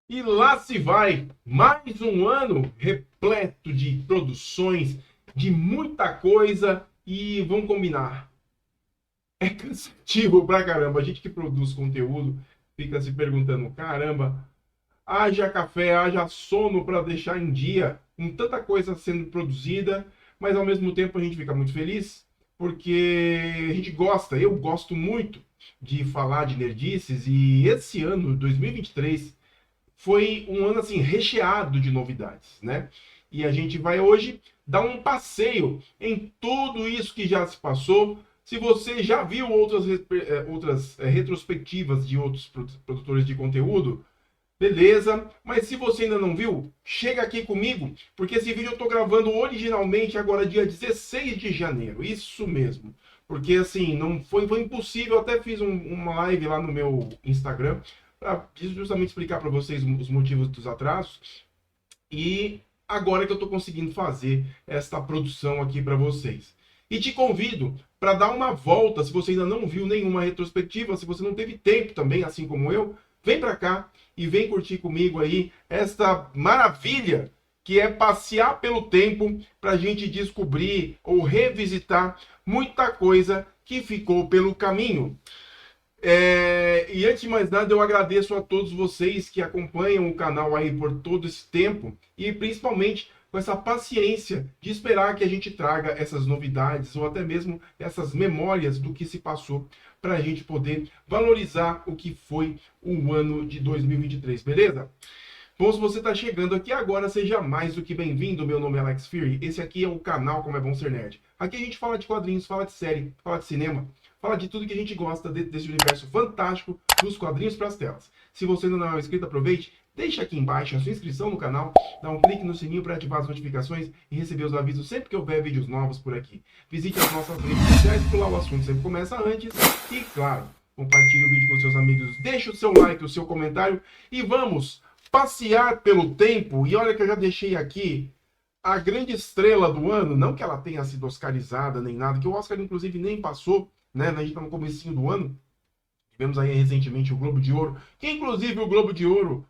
E lá se vai, mais um ano repleto de produções, de muita coisa e vamos combinar. É cansativo pra caramba. A gente que produz conteúdo fica se perguntando: caramba, haja café, haja sono para deixar em dia, com tanta coisa sendo produzida, mas ao mesmo tempo a gente fica muito feliz porque a gente gosta, eu gosto muito de falar de nerdices e esse ano, 2023, foi um ano assim recheado de novidades, né? E a gente vai hoje dar um passeio em tudo isso que já se passou. Se você já viu outras retrospectivas de outros produtores de conteúdo, beleza. Mas se você ainda não viu, chega aqui comigo, porque esse vídeo eu estou gravando originalmente agora dia 16 de janeiro. Isso mesmo. Porque assim, não foi impossível. Eu até fiz uma live lá no meu Instagram para justamente explicar para vocês os motivos dos atrasos. E agora que eu estou conseguindo fazer esta produção aqui para vocês. E te convido para dar uma volta, se você ainda não viu nenhuma retrospectiva, se você não teve tempo também, assim como eu, vem para cá e vem curtir comigo aí esta maravilha que é passear pelo tempo para a gente descobrir ou revisitar muita coisa que ficou pelo caminho. E antes de mais nada, eu agradeço a todos vocês que acompanham o canal aí por todo esse tempo e principalmente com essa paciência de esperar que a gente traga essas novidades ou até mesmo essas memórias do que se passou para a gente poder valorizar o que foi o ano de 2023, beleza? Bom, se você está chegando aqui agora, seja mais do que bem-vindo. Meu nome é Alex Fury. Esse aqui é o canal Como é Bom Ser Nerd. Aqui a gente fala de quadrinhos, fala de série, fala de cinema, fala de tudo que a gente gosta desse universo fantástico dos quadrinhos para as telas. Se você ainda não é inscrito, aproveite, deixa aqui embaixo a sua inscrição no canal, dá um clique no sininho para ativar as notificações e receber os avisos sempre que houver vídeos novos por aqui. Visite as nossas redes sociais, por lá o assunto sempre começa antes e, claro, compartilhe o vídeo com seus amigos, deixe o seu like, o seu comentário e vamos passear pelo tempo. E olha que eu já deixei aqui a grande estrela do ano, não que ela tenha sido oscarizada nem nada, que o Oscar inclusive nem passou, né? A gente está no comecinho do ano. Tivemos aí recentemente o Globo de Ouro, que inclusive o Globo de Ouro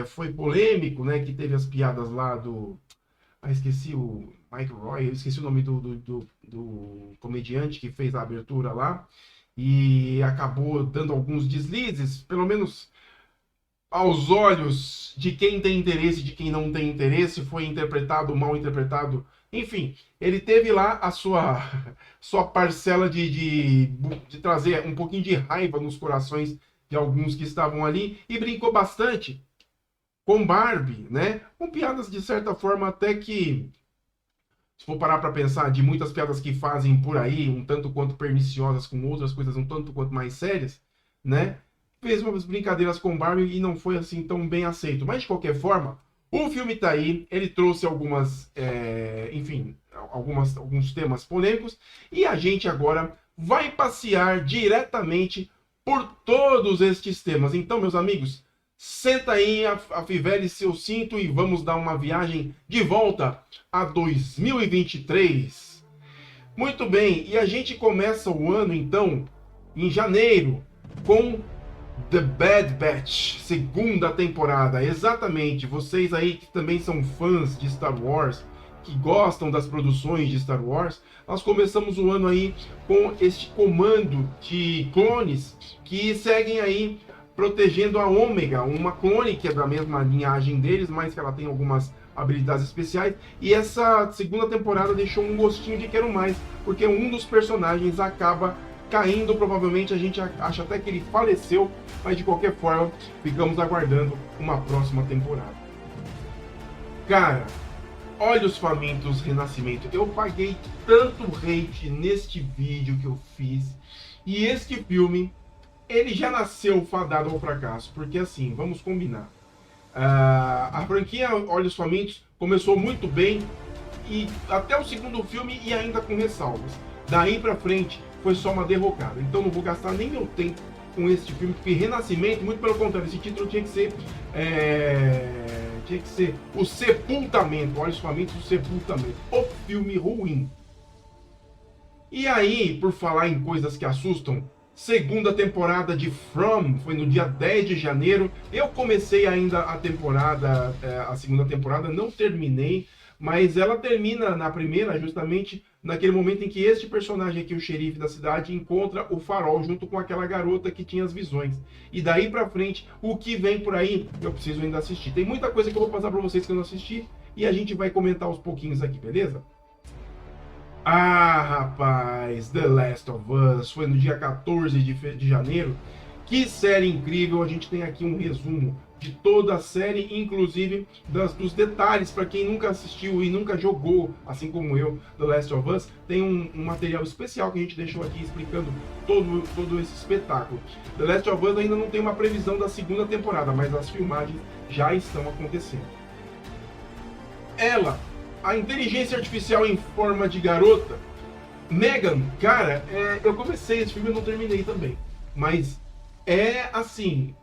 foi polêmico, né? Que teve as piadas lá do... esqueci o Mike Roy, eu esqueci o nome do comediante que fez a abertura lá. E acabou dando alguns deslizes, pelo menos aos olhos de quem tem interesse e de quem não tem interesse, foi interpretado, mal interpretado. Enfim, ele teve lá a sua parcela de trazer um pouquinho de raiva nos corações de alguns que estavam ali e brincou bastante com Barbie, né? Com piadas de certa forma até que, se for parar para pensar, de muitas piadas que fazem por aí, um tanto quanto perniciosas com outras coisas um tanto quanto mais sérias, né? Fez umas brincadeiras com Barbie e não foi assim tão bem aceito. Mas de qualquer forma, o filme tá aí, ele trouxe enfim, alguns temas polêmicos e a gente agora vai passear diretamente por todos estes temas. Então, meus amigos, senta aí, afivele seu cinto e vamos dar uma viagem de volta a 2023. Muito bem, e a gente começa o ano então em janeiro com The Bad Batch, segunda temporada. Exatamente, vocês aí que também são fãs de Star Wars, que gostam das produções de Star Wars, nós começamos o ano aí com este comando de clones que seguem aí protegendo a Ômega, uma clone que é da mesma linhagem deles, mas que ela tem algumas habilidades especiais. E essa segunda temporada deixou um gostinho de quero mais, porque um dos personagens acaba caindo, provavelmente a gente acha até que ele faleceu, mas de qualquer forma, ficamos aguardando uma próxima temporada. Cara, Olhos Famintos Renascimento, eu paguei tanto hate neste vídeo que eu fiz, e este filme, ele já nasceu fadado ao fracasso, porque assim, vamos combinar, a franquia Olhos Famintos começou muito bem, e até o segundo filme, e ainda com ressalvas. Daí pra frente, foi só uma derrocada. Então não vou gastar nem meu tempo com este filme, porque Renascimento, muito pelo contrário, esse título tinha que ser o Sepultamento, Olhos Famintos, o Sepultamento, o filme ruim. E aí, por falar em coisas que assustam, segunda temporada de From, foi no dia 10 de janeiro. Eu comecei ainda a temporada, a segunda temporada, não terminei, mas ela termina na primeira justamente naquele momento em que este personagem aqui, o xerife da cidade, encontra o Farol junto com aquela garota que tinha as visões. E daí pra frente, o que vem por aí, eu preciso ainda assistir. Tem muita coisa que eu vou passar pra vocês que eu não assisti e a gente vai comentar aos pouquinhos aqui, beleza? Ah, rapaz, The Last of Us, foi no dia 14 de janeiro. Que série incrível, a gente tem aqui um resumo de toda a série, inclusive dos detalhes, para quem nunca assistiu e nunca jogou, assim como eu, The Last of Us, tem um material especial que a gente deixou aqui explicando todo esse espetáculo. The Last of Us ainda não tem uma previsão da segunda temporada, mas as filmagens já estão acontecendo. Ela, a inteligência artificial em forma de garota, Megan, cara, eu comecei esse filme e não terminei também, mas é assim,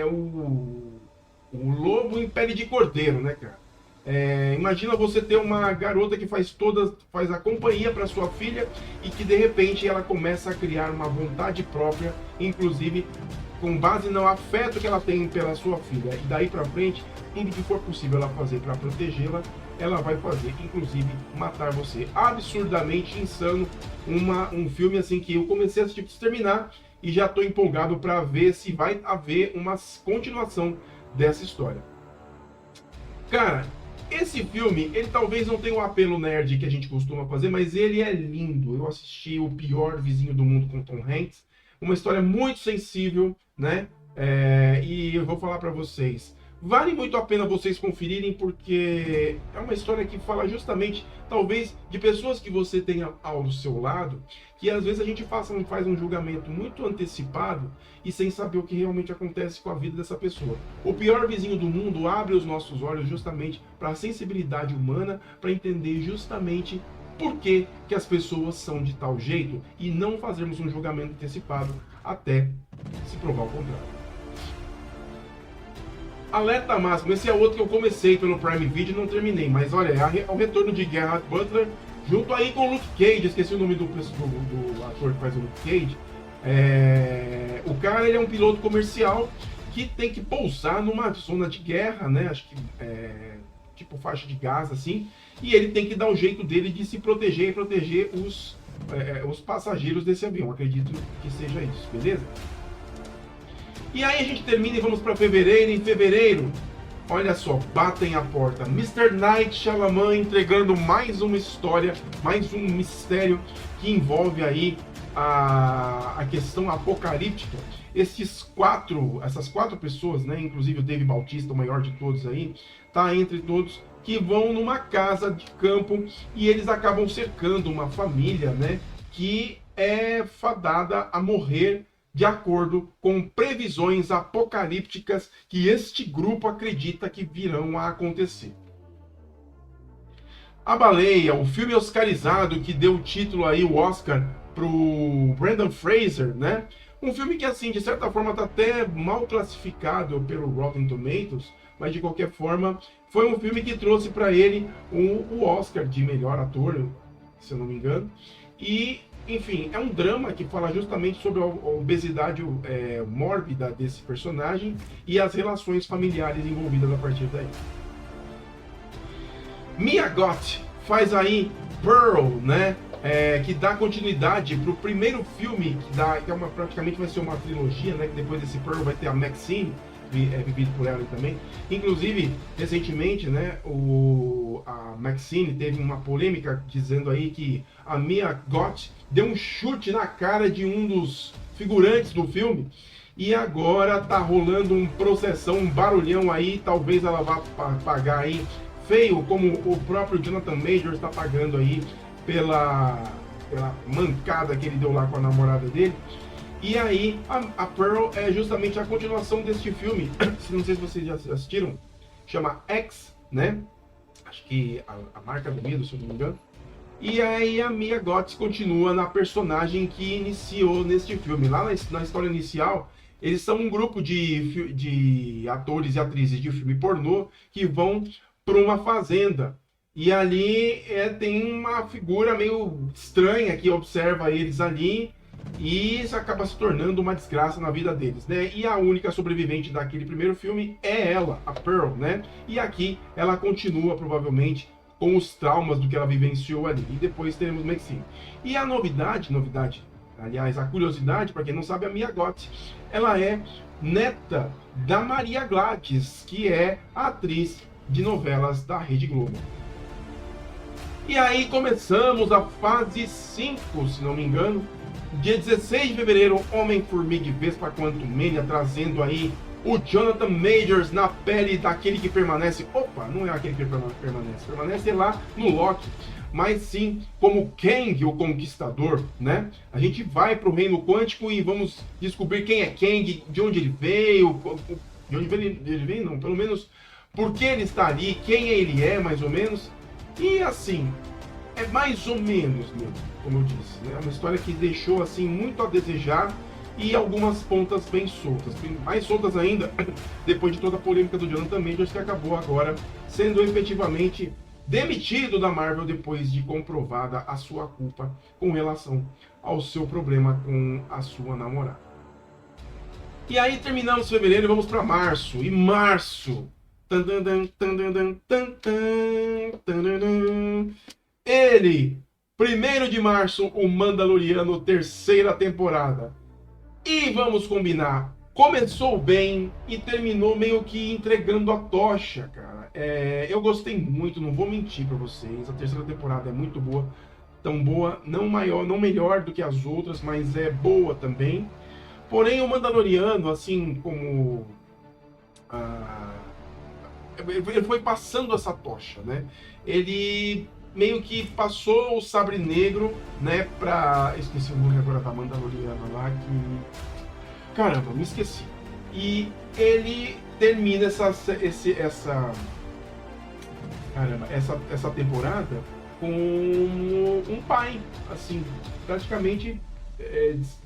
o lobo em pele de cordeiro, né, cara? Imagina você ter uma garota que faz a companhia para sua filha e que de repente ela começa a criar uma vontade própria, inclusive com base no afeto que ela tem pela sua filha. E daí para frente, tudo que for possível ela fazer para protegê-la, ela vai fazer, inclusive matar você. Absurdamente insano, um filme assim que eu comecei a assistir para terminar e já estou empolgado para ver se vai haver uma continuação dessa história. Cara, esse filme, ele talvez não tenha o apelo nerd que a gente costuma fazer, mas ele é lindo. Eu assisti O Pior Vizinho do Mundo com Tom Hanks, uma história muito sensível, né? E eu vou falar para vocês, vale muito a pena vocês conferirem, porque é uma história que fala justamente, talvez, de pessoas que você tenha ao seu lado, que às vezes a gente faz um julgamento muito antecipado e sem saber o que realmente acontece com a vida dessa pessoa. O Pior Vizinho do Mundo abre os nossos olhos justamente para a sensibilidade humana, para entender justamente por que as pessoas são de tal jeito e não fazermos um julgamento antecipado até se provar o contrário. Alerta Máximo, esse é outro que eu comecei pelo Prime Video e não terminei, mas olha, é o retorno de Gerard Butler, junto aí com o Luke Cage, esqueci o nome do ator que faz o Luke Cage. O cara, ele é um piloto comercial que tem que pousar numa zona de guerra, né, acho que tipo faixa de Gaza, assim, e ele tem que dar o jeito dele de se proteger e proteger os passageiros desse avião, acredito que seja isso, beleza? E aí a gente termina e vamos para fevereiro. Em fevereiro, olha só, batem a porta. Mr. Night Shyamalan entregando mais uma história, mais um mistério que envolve aí a questão apocalíptica. Essas quatro pessoas, né, inclusive o Dave Bautista, o maior de todos aí, tá entre todos, que vão numa casa de campo e eles acabam cercando uma família, né, que é fadada a morrer de acordo com previsões apocalípticas que este grupo acredita que virão a acontecer. A Baleia, o filme oscarizado que deu o título aí, o Oscar, pro Brendan Fraser, né? Um filme que, assim, de certa forma está até mal classificado pelo Rotten Tomatoes, mas de qualquer forma, foi um filme que trouxe para ele o Oscar de melhor ator, se eu não me engano. E enfim, é um drama que fala justamente sobre a obesidade mórbida desse personagem e as relações familiares envolvidas a partir daí. Mia Goth faz aí Pearl, né? Que dá continuidade para o primeiro filme, que praticamente vai ser uma trilogia, né? Que depois desse Pearl vai ter a Maxine, vivido por ela também. Inclusive, recentemente, né, a Maxine teve uma polêmica dizendo aí que a Mia Goth deu um chute na cara de um dos figurantes do filme. E agora tá rolando um processão, um barulhão aí. Talvez ela vá pagar aí feio, como o próprio Jonathan Majors está pagando aí pela mancada que ele deu lá com a namorada dele. E aí, a Pearl é justamente a continuação deste filme. Não sei se vocês já assistiram. Chama X, né? Acho que a marca do medo, se eu não me engano. E aí a Mia Goth continua na personagem que iniciou neste filme. Lá na história inicial, eles são um grupo de atores e atrizes de filme pornô que vão para uma fazenda. E ali tem uma figura meio estranha que observa eles ali E isso acaba se tornando uma desgraça na vida deles, né? E a única sobrevivente daquele primeiro filme é ela, a Pearl, né? E aqui ela continua, provavelmente, com os traumas do que ela vivenciou ali. E depois teremos Maxine. E a novidade, aliás, a curiosidade, para quem não sabe, a Mia Goth, ela é neta da Maria Gladys, que é a atriz de novelas da Rede Globo. E aí começamos a fase 5, se não me engano. Dia 16 de fevereiro, Homem-Formiga e Vespa Quantumania, trazendo aí o Jonathan Majors na pele daquele que permanece. Opa, não é aquele que permanece lá no Loki, mas sim como Kang, o Conquistador, né? A gente vai para o Reino Quântico e vamos descobrir quem é Kang, de onde ele veio, de onde ele veio não, pelo menos por que ele está ali, quem ele é, mais ou menos. E assim, é mais ou menos mesmo, como eu disse, né? É uma história que deixou assim muito a desejar e algumas pontas bem soltas, mais soltas ainda depois de toda a polêmica do Jonathan Majors, que acabou agora sendo efetivamente demitido da Marvel depois de comprovada a sua culpa com relação ao seu problema com a sua namorada. E aí terminamos fevereiro e vamos para março. E março, ele, 1º de março, o Mandaloriano, 3ª temporada. E vamos combinar, começou bem e terminou meio que entregando a tocha, cara. Eu gostei muito, não vou mentir pra vocês, a 3ª temporada é muito boa. Tão boa, não melhor do que as outras, mas é boa também. Porém, o Mandaloriano, assim como... ele foi passando essa tocha, né? Ele meio que passou o sabre negro, né, pra... Esqueci o nome agora da Mandaloriana lá, que... Caramba, me esqueci. E ele termina essa temporada com um pai, assim, praticamente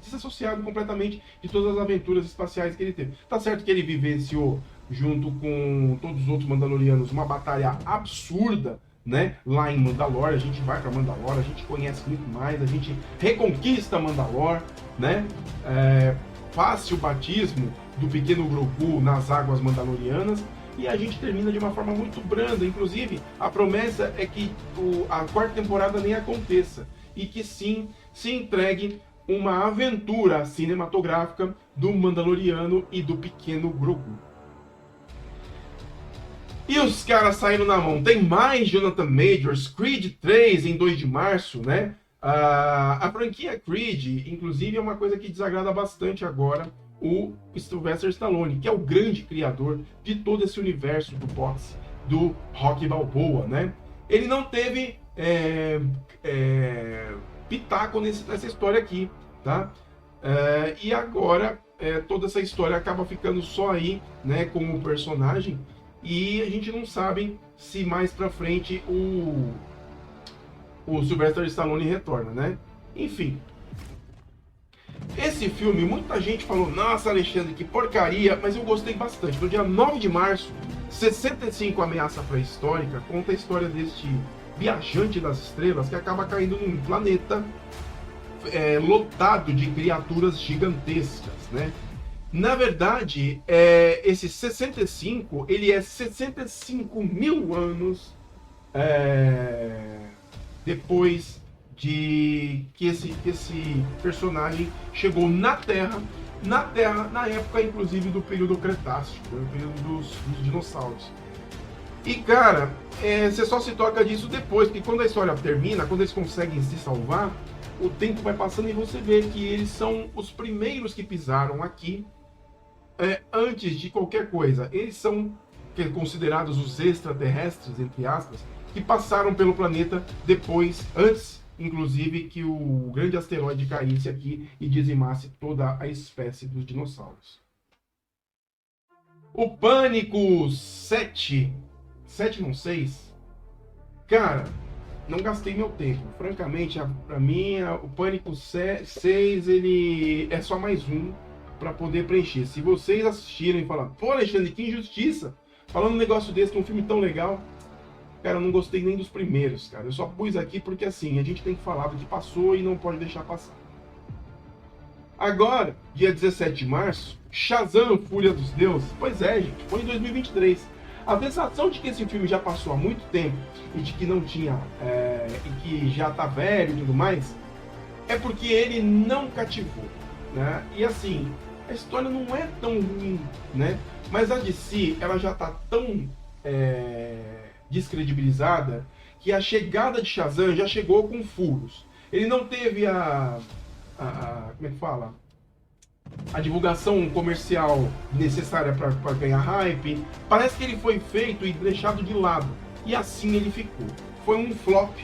desassociado completamente de todas as aventuras espaciais que ele teve. Tá certo que ele vivenciou, junto com todos os outros Mandalorianos, uma batalha absurda, né? Lá em Mandalor, a gente vai para Mandalor, a gente conhece muito mais, a gente reconquista Mandalor, né? Faz o batismo do pequeno Grogu nas águas mandalorianas e a gente termina de uma forma muito branda. Inclusive, a promessa é que a 4ª temporada nem aconteça e que sim se entregue uma aventura cinematográfica do Mandaloriano e do pequeno Grogu. E os caras saíram na mão. Tem mais Jonathan Majors, Creed 3 em 2 de março, né? A franquia Creed, inclusive, é uma coisa que desagrada bastante agora o Sylvester Stallone, que é o grande criador de todo esse universo do boxe, do Rocky Balboa, né? Ele não teve pitaco nessa história aqui, tá? E agora toda essa história acaba ficando só aí, né, com o personagem. E a gente não sabe se mais pra frente o Sylvester Stallone retorna, né? Enfim. Esse filme, muita gente falou, nossa, Alexandre, que porcaria, mas eu gostei bastante. No dia 9 de março, 65 Ameaça Pré-Histórica, conta a história deste viajante das estrelas que acaba caindo num planeta lotado de criaturas gigantescas, né? Na verdade, esse 65, ele é 65 mil anos depois de que esse personagem chegou na Terra, na época, inclusive, do período Cretácico, do período dos dinossauros. E, cara, você só se toca disso depois, porque quando a história termina, quando eles conseguem se salvar, o tempo vai passando e você vê que eles são os primeiros que pisaram aqui, antes de qualquer coisa. Eles são considerados os extraterrestres, entre aspas, que passaram pelo planeta depois, antes, inclusive, que o grande asteroide caísse aqui e dizimasse toda a espécie dos dinossauros. O Pânico 7 não 6, cara, não gastei meu tempo. Francamente, pra mim, o Pânico 6, ele é só mais um para poder preencher. Se vocês assistirem e falar, pô, Alexandre, que injustiça, falando um negócio desse, que é um filme tão legal, cara, eu não gostei nem dos primeiros, cara. Eu só pus aqui porque, assim, a gente tem que falar do que passou e não pode deixar passar. Agora, dia 17 de março, Shazam, Fúria dos Deuses. Pois é, gente, foi em 2023. A sensação de que esse filme já passou há muito tempo e de que não tinha, e que já tá velho e tudo mais, é porque ele não cativou, né? E assim, a história não é tão ruim, né? Mas a DC, ela já tá tão descredibilizada que a chegada de Shazam já chegou com furos. Ele não teve como é que fala? A divulgação comercial necessária para ganhar hype. Parece que ele foi feito e deixado de lado. E assim ele ficou. Foi um flop.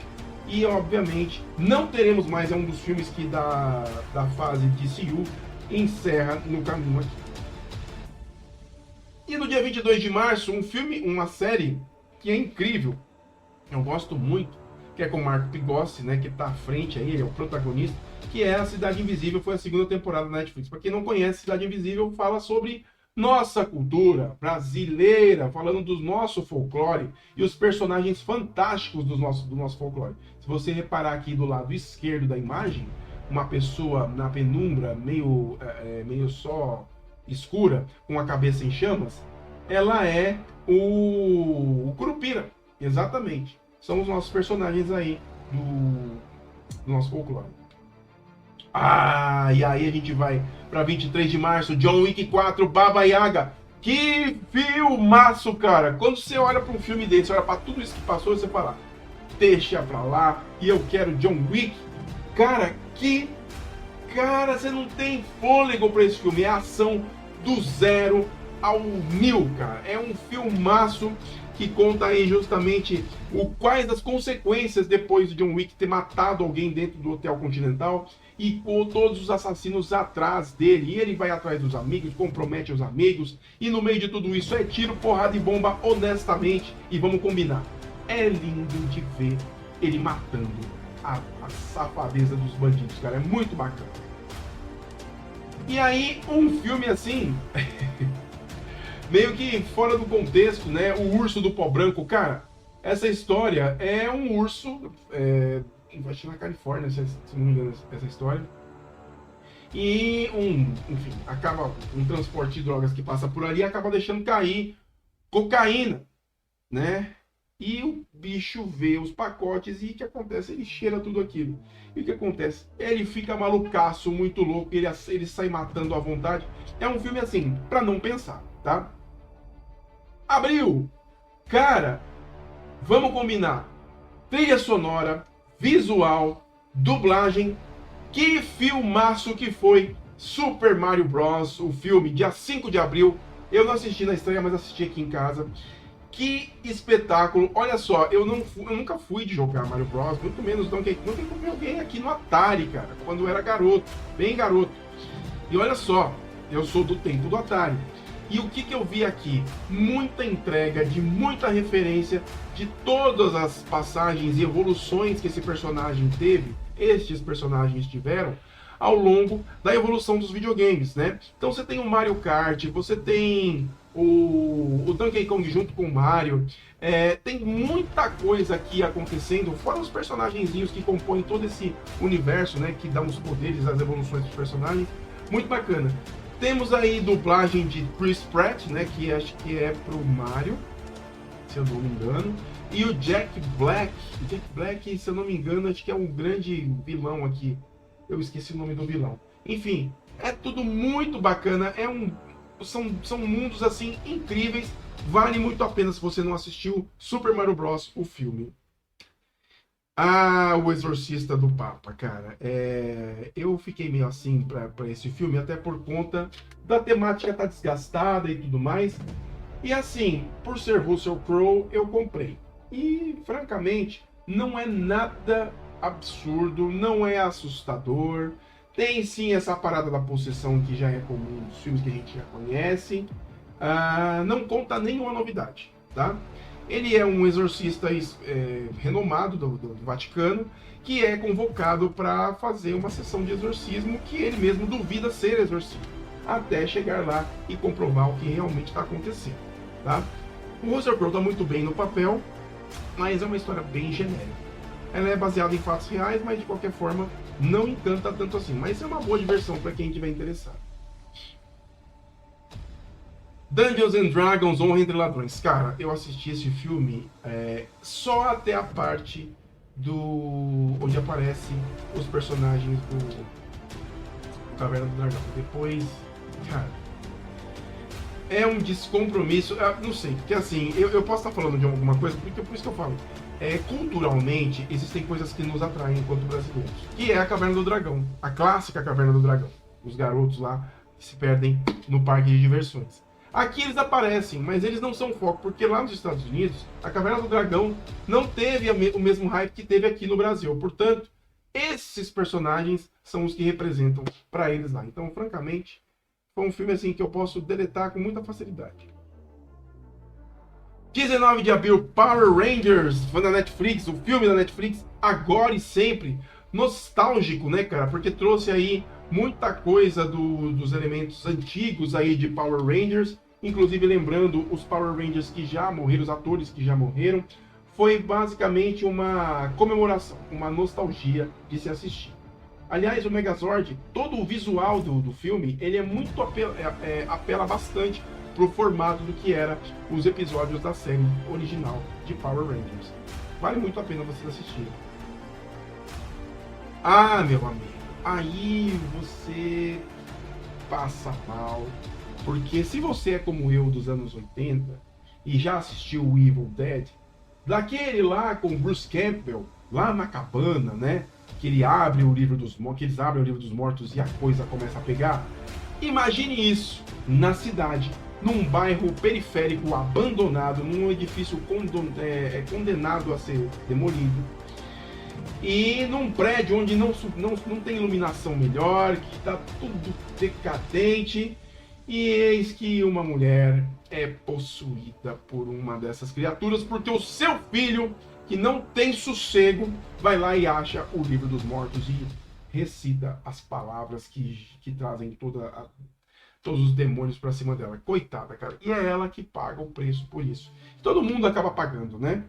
E obviamente não teremos mais. É um dos filmes que da fase DCU encerra no caminho aqui. E no dia 22 de março, uma série que é incrível. Eu gosto muito. Que é com o Marco Pigossi, né? Que tá à frente aí, ele é o protagonista. Que é a Cidade Invisível, foi a segunda temporada da Netflix. Para quem não conhece, Cidade Invisível fala sobre nossa cultura brasileira, falando do nosso folclore e os personagens fantásticos do nosso folclore. Se você reparar aqui do lado esquerdo da imagem, uma pessoa na penumbra, meio só escura, com a cabeça em chamas, ela é o Curupira, exatamente. São os nossos personagens aí do nosso folclore. E aí a gente vai para 23 de março, John Wick 4, Baba Yaga. Que filmaço, cara! Quando você olha para um filme desse, você olha para tudo isso que passou, você fala, deixa pra lá, e eu quero John Wick. Cara, você não tem fôlego para esse filme. É ação do 0 ao 1000, cara. É um filmaço que conta aí justamente quais as consequências depois de John Wick ter matado alguém dentro do Hotel Continental e com todos os assassinos atrás dele. E ele vai atrás dos amigos, compromete os amigos, e no meio de tudo isso é tiro, porrada e bomba, honestamente. E vamos combinar, é lindo de ver ele matando a safadeza dos bandidos, cara. É muito bacana. E aí, um filme assim... meio que fora do contexto, né? O Urso do Pó Branco, cara. Essa história é um urso, acho que na Califórnia, se não me engano, essa história. E enfim, acaba um transporte de drogas que passa por ali, acaba deixando cair cocaína, né? E o bicho vê os pacotes e o que acontece? Ele cheira tudo aquilo. E o que acontece? Ele fica malucaço, muito louco, ele sai matando à vontade. É um filme assim, pra não pensar, tá? Abril, cara, vamos combinar. Trilha sonora, visual, dublagem. Que filmaço que foi Super Mario Bros. O filme, dia 5 de abril. Eu não assisti na estreia, mas assisti aqui em casa. Que espetáculo. Olha só, eu nunca fui de jogar Mario Bros. Muito menos Donkey Kong. Eu joguei aqui no Atari, cara, quando eu era garoto, bem garoto. E olha só, eu sou do tempo do Atari. E o que eu vi aqui? Muita entrega, de muita referência de todas as passagens e evoluções que esse personagem teve, estes personagens tiveram, ao longo da evolução dos videogames, né? Então você tem o Mario Kart, você tem o Donkey Kong junto com o Mario, tem muita coisa aqui acontecendo, fora os personagenzinhos que compõem todo esse universo, né? Que dão os poderes, as evoluções dos personagens, muito bacana. Temos aí dublagem de Chris Pratt, né, que acho que é pro Mario, se eu não me engano. E o Jack Black. O Jack Black, se eu não me engano, acho que é um grande vilão aqui. Eu esqueci o nome do vilão. Enfim, é tudo muito bacana. São mundos assim incríveis. Vale muito a pena se você não assistiu Super Mario Bros. O filme. O Exorcista do Papa, cara. Eu fiquei meio assim pra esse filme, até por conta da temática tá desgastada e tudo mais. E assim, por ser Russell Crowe, eu comprei. E, francamente, não é nada absurdo, não é assustador. Tem sim essa parada da possessão que já é comum nos filmes que a gente já conhece. Não conta nenhuma novidade, tá? Ele é um exorcista renomado do Vaticano, que é convocado para fazer uma sessão de exorcismo que ele mesmo duvida ser exorcismo, até chegar lá e comprovar o que realmente está acontecendo, tá? O Russell Crowe está muito bem no papel, mas é uma história bem genérica. Ela é baseada em fatos reais, mas de qualquer forma não encanta tanto assim. Mas é uma boa diversão para quem estiver interessado. Dungeons and Dragons, Honra entre Ladrões. Cara, eu assisti esse filme só até a parte onde aparecem os personagens do Caverna do Dragão. Depois, cara, é um descompromisso. Não sei, porque assim, eu posso estar falando de alguma coisa, porque por isso que eu falo. Culturalmente, existem coisas que nos atraem enquanto brasileiros. Que é a Caverna do Dragão. A clássica Caverna do Dragão. Os garotos lá que se perdem no parque de diversões. Aqui eles aparecem, mas eles não são foco, porque lá nos Estados Unidos, a Caverna do Dragão não teve o mesmo hype que teve aqui no Brasil. Portanto, esses personagens são os que representam para eles lá. Então, francamente, foi um filme assim que eu posso deletar com muita facilidade. 19 de abril, Power Rangers, foi na Netflix, o filme da Netflix, agora e sempre. Nostálgico, né, cara? Porque trouxe aí muita coisa dos elementos antigos aí de Power Rangers, inclusive lembrando os Power Rangers que já morreram, os atores que já morreram. Foi basicamente uma comemoração, uma nostalgia de se assistir. Aliás, o Megazord, todo o visual do filme, ele é muito apela bastante pro formato do que era os episódios da série original de Power Rangers. Vale muito a pena vocês assistirem. Ah, meu amigo, aí você passa mal, porque se você é como eu dos anos 80 e já assistiu o Evil Dead, daquele lá com Bruce Campbell, lá na cabana, né? Que ele abre o livro dos mortos, que eles abrem o livro dos mortos e a coisa começa a pegar. Imagine isso na cidade, num bairro periférico abandonado, num edifício condenado a ser demolido, e num prédio onde não tem iluminação melhor, que está tudo decadente, e eis que uma mulher é possuída por uma dessas criaturas, porque o seu filho, que não tem sossego, vai lá e acha o livro dos mortos e recita as palavras que trazem todos os demônios pra cima dela. Coitada, cara. E é ela que paga o preço por isso. Todo mundo acaba pagando, né?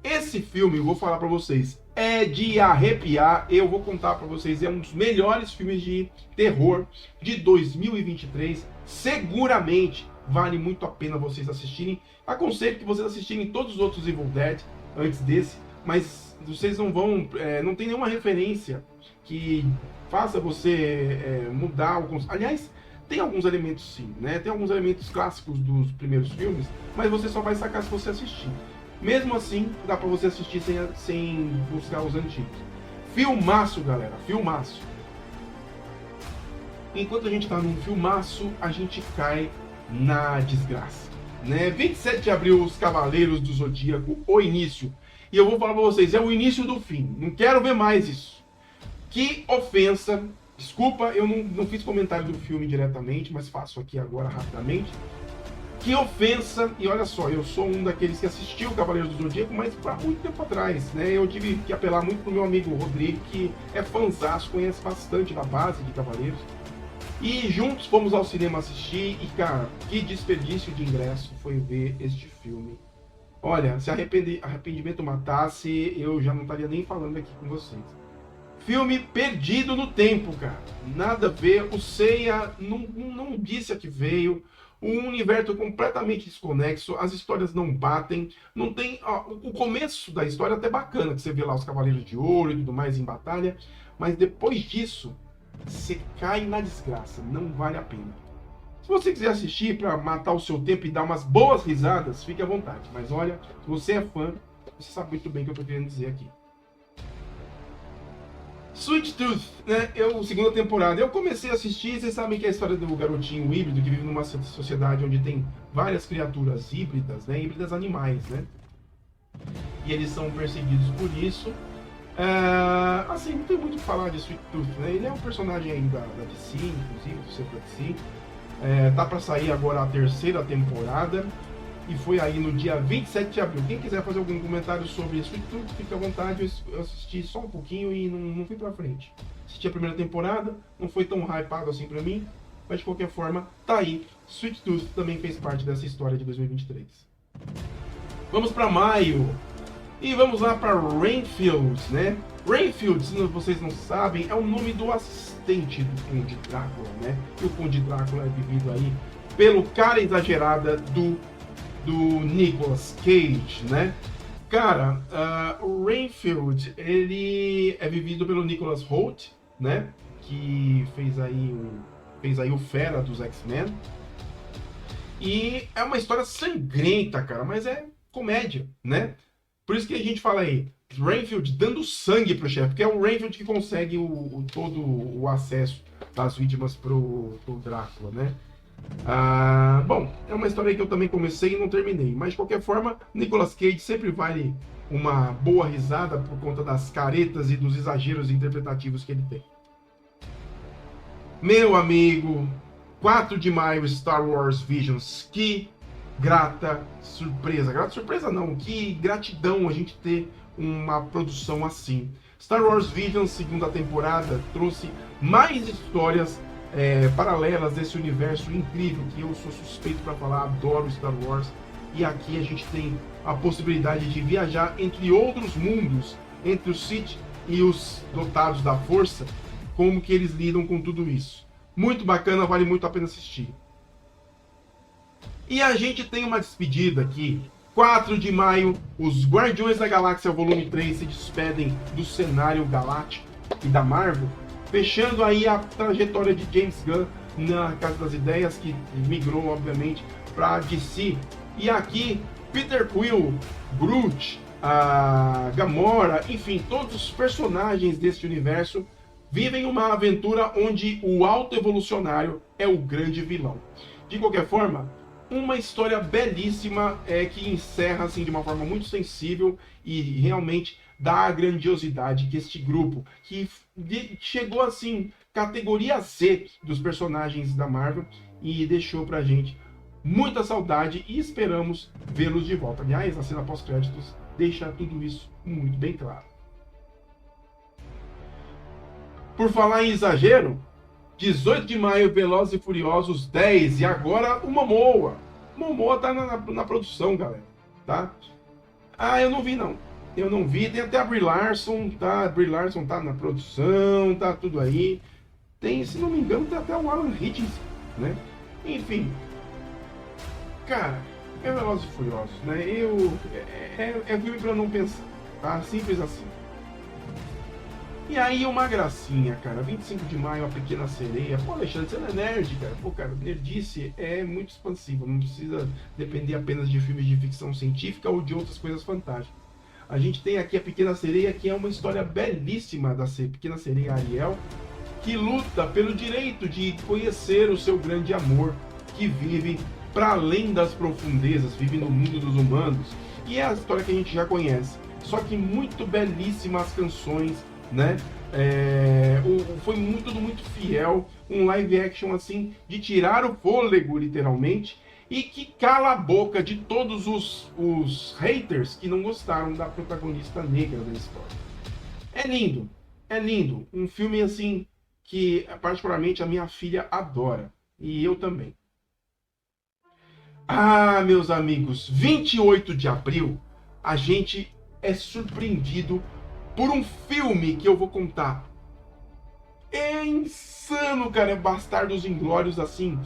Esse filme, eu vou falar pra vocês, é de arrepiar. Eu vou contar pra vocês, é um dos melhores filmes de terror de 2023. Seguramente vale muito a pena vocês assistirem. Aconselho que vocês assistirem todos os outros Evil Dead antes desse, mas vocês não vão... não tem nenhuma referência que faça você mudar alguns... Aliás, tem alguns elementos sim, né? Tem alguns elementos clássicos dos primeiros filmes, mas você só vai sacar se você assistir. Mesmo assim, dá pra você assistir sem buscar os antigos. Filmaço, galera, filmaço. Enquanto a gente tá num filmaço, a gente cai na desgraça, né? 27 de abril, Os Cavaleiros do Zodíaco, o início. E eu vou falar pra vocês, é o início do fim. Não quero ver mais isso. Que ofensa. Desculpa, eu não fiz comentário do filme diretamente, mas faço aqui agora rapidamente. Que ofensa, e olha só, eu sou um daqueles que assistiu Cavaleiros do Zodíaco, mas há muito tempo atrás, né? Eu tive que apelar muito pro meu amigo Rodrigo, que é fãzaço, conhece bastante da base de Cavaleiros. E juntos fomos ao cinema assistir, e cara, que desperdício de ingresso foi ver este filme. Olha, se arrependimento matasse, eu já não estaria nem falando aqui com vocês. Filme perdido no tempo, cara. Nada a ver. O Seiya não disse a que veio. Um universo completamente desconexo. As histórias não batem. Não tem. O começo da história é até bacana, que você vê lá os Cavaleiros de Ouro e tudo mais em batalha. Mas depois disso, você cai na desgraça. Não vale a pena. Se você quiser assistir para matar o seu tempo e dar umas boas risadas, fique à vontade. Mas olha, se você é fã, você sabe muito bem o que eu estou querendo dizer aqui. Sweet Tooth, né? Segunda temporada. Eu comecei a assistir, vocês sabem que é a história do garotinho híbrido que vive numa sociedade onde tem várias criaturas híbridas, né? Híbridas animais, né? E eles são perseguidos por isso. Assim, não tem muito o que falar de Sweet Tooth, né? Ele é um personagem aí da DC, inclusive, do centro da DC. Tá pra sair agora a terceira temporada. E foi aí no dia 27 de abril. Quem quiser fazer algum comentário sobre Sweet Tooth, fique à vontade. Eu assisti só um pouquinho e não fui pra frente. Assisti a primeira temporada, não foi tão hypado assim pra mim. Mas de qualquer forma, tá aí. Sweet Tooth também fez parte dessa história de 2023. Vamos pra maio. E vamos lá para Renfield, né? Renfield, se vocês não sabem, é o nome do assistente do Conde Drácula, né? E o Conde Drácula é vivido aí pelo cara exagerada do Nicolas Cage, né? Cara, o Renfield, ele é vivido pelo Nicholas Hoult, né? Que fez aí o Fera dos X-Men. E é uma história sangrenta, cara, mas é comédia, né? Por isso que a gente fala aí, Renfield dando sangue pro chefe, porque é o Renfield que consegue todo o acesso das vítimas pro Drácula, né? Bom, é uma história que eu também comecei e não terminei, mas de qualquer forma, Nicolas Cage sempre vale uma boa risada por conta das caretas e dos exageros interpretativos que ele tem. Meu amigo, 4 de maio, Star Wars Visions, que grata surpresa não, que gratidão a gente ter uma produção assim. Star Wars Visions, segunda temporada, trouxe mais histórias paralelas desse universo incrível que eu sou suspeito para falar, adoro Star Wars. E aqui a gente tem a possibilidade de viajar entre outros mundos, entre os Sith e os dotados da Força, como que eles lidam com tudo isso. Muito bacana, vale muito a pena assistir. E a gente tem uma despedida aqui. 4 de maio, os Guardiões da Galáxia Volume 3 se despedem do cenário galáctico e da Marvel, fechando aí a trajetória de James Gunn na Casa das Ideias, que migrou, obviamente, para a DC. E aqui, Peter Quill, Groot, a Gamora, enfim, todos os personagens deste universo vivem uma aventura onde o auto-evolucionário é o grande vilão. De qualquer forma, uma história belíssima que encerra assim, de uma forma muito sensível e realmente dá a grandiosidade que este grupo, que chegou assim, categoria Z dos personagens da Marvel, e deixou pra gente muita saudade e esperamos vê-los de volta. Aliás, a cena pós-créditos deixa tudo isso muito bem claro. Por falar em exagero, 18 de maio, Velozes e Furiosos 10, e agora o Momoa. O Momoa tá na produção, galera, tá? Eu não vi, não. Eu não vi, tem até a Brie Larson, tá? A Brie Larson tá na produção, tá tudo aí. Tem, se não me engano, tem até o Alan Hitchens, né? Enfim. Cara, é Velozes e Furiosos, né? É filme pra não pensar, tá? Simples assim. E aí uma gracinha, cara, 25 de maio, A Pequena Sereia. Pô, Alexandre, você não é nerd, cara? Pô, cara, nerdice é muito expansivo, não precisa depender apenas de filmes de ficção científica ou de outras coisas fantásticas. A gente tem aqui A Pequena Sereia, que é uma história belíssima da Pequena Sereia Ariel, que luta pelo direito de conhecer o seu grande amor, que vive para além das profundezas, vive no mundo dos humanos. E é a história que a gente já conhece, só que muito belíssimas canções, né? Foi tudo muito fiel, um live action assim de tirar o fôlego literalmente, e que cala a boca de todos os haters que não gostaram da protagonista negra da história. É lindo, um filme assim que particularmente a minha filha adora, e eu também. Meus amigos, 28 de abril a gente é surpreendido por um filme que eu vou contar. É insano, cara. É Bastardos Inglórios, assim,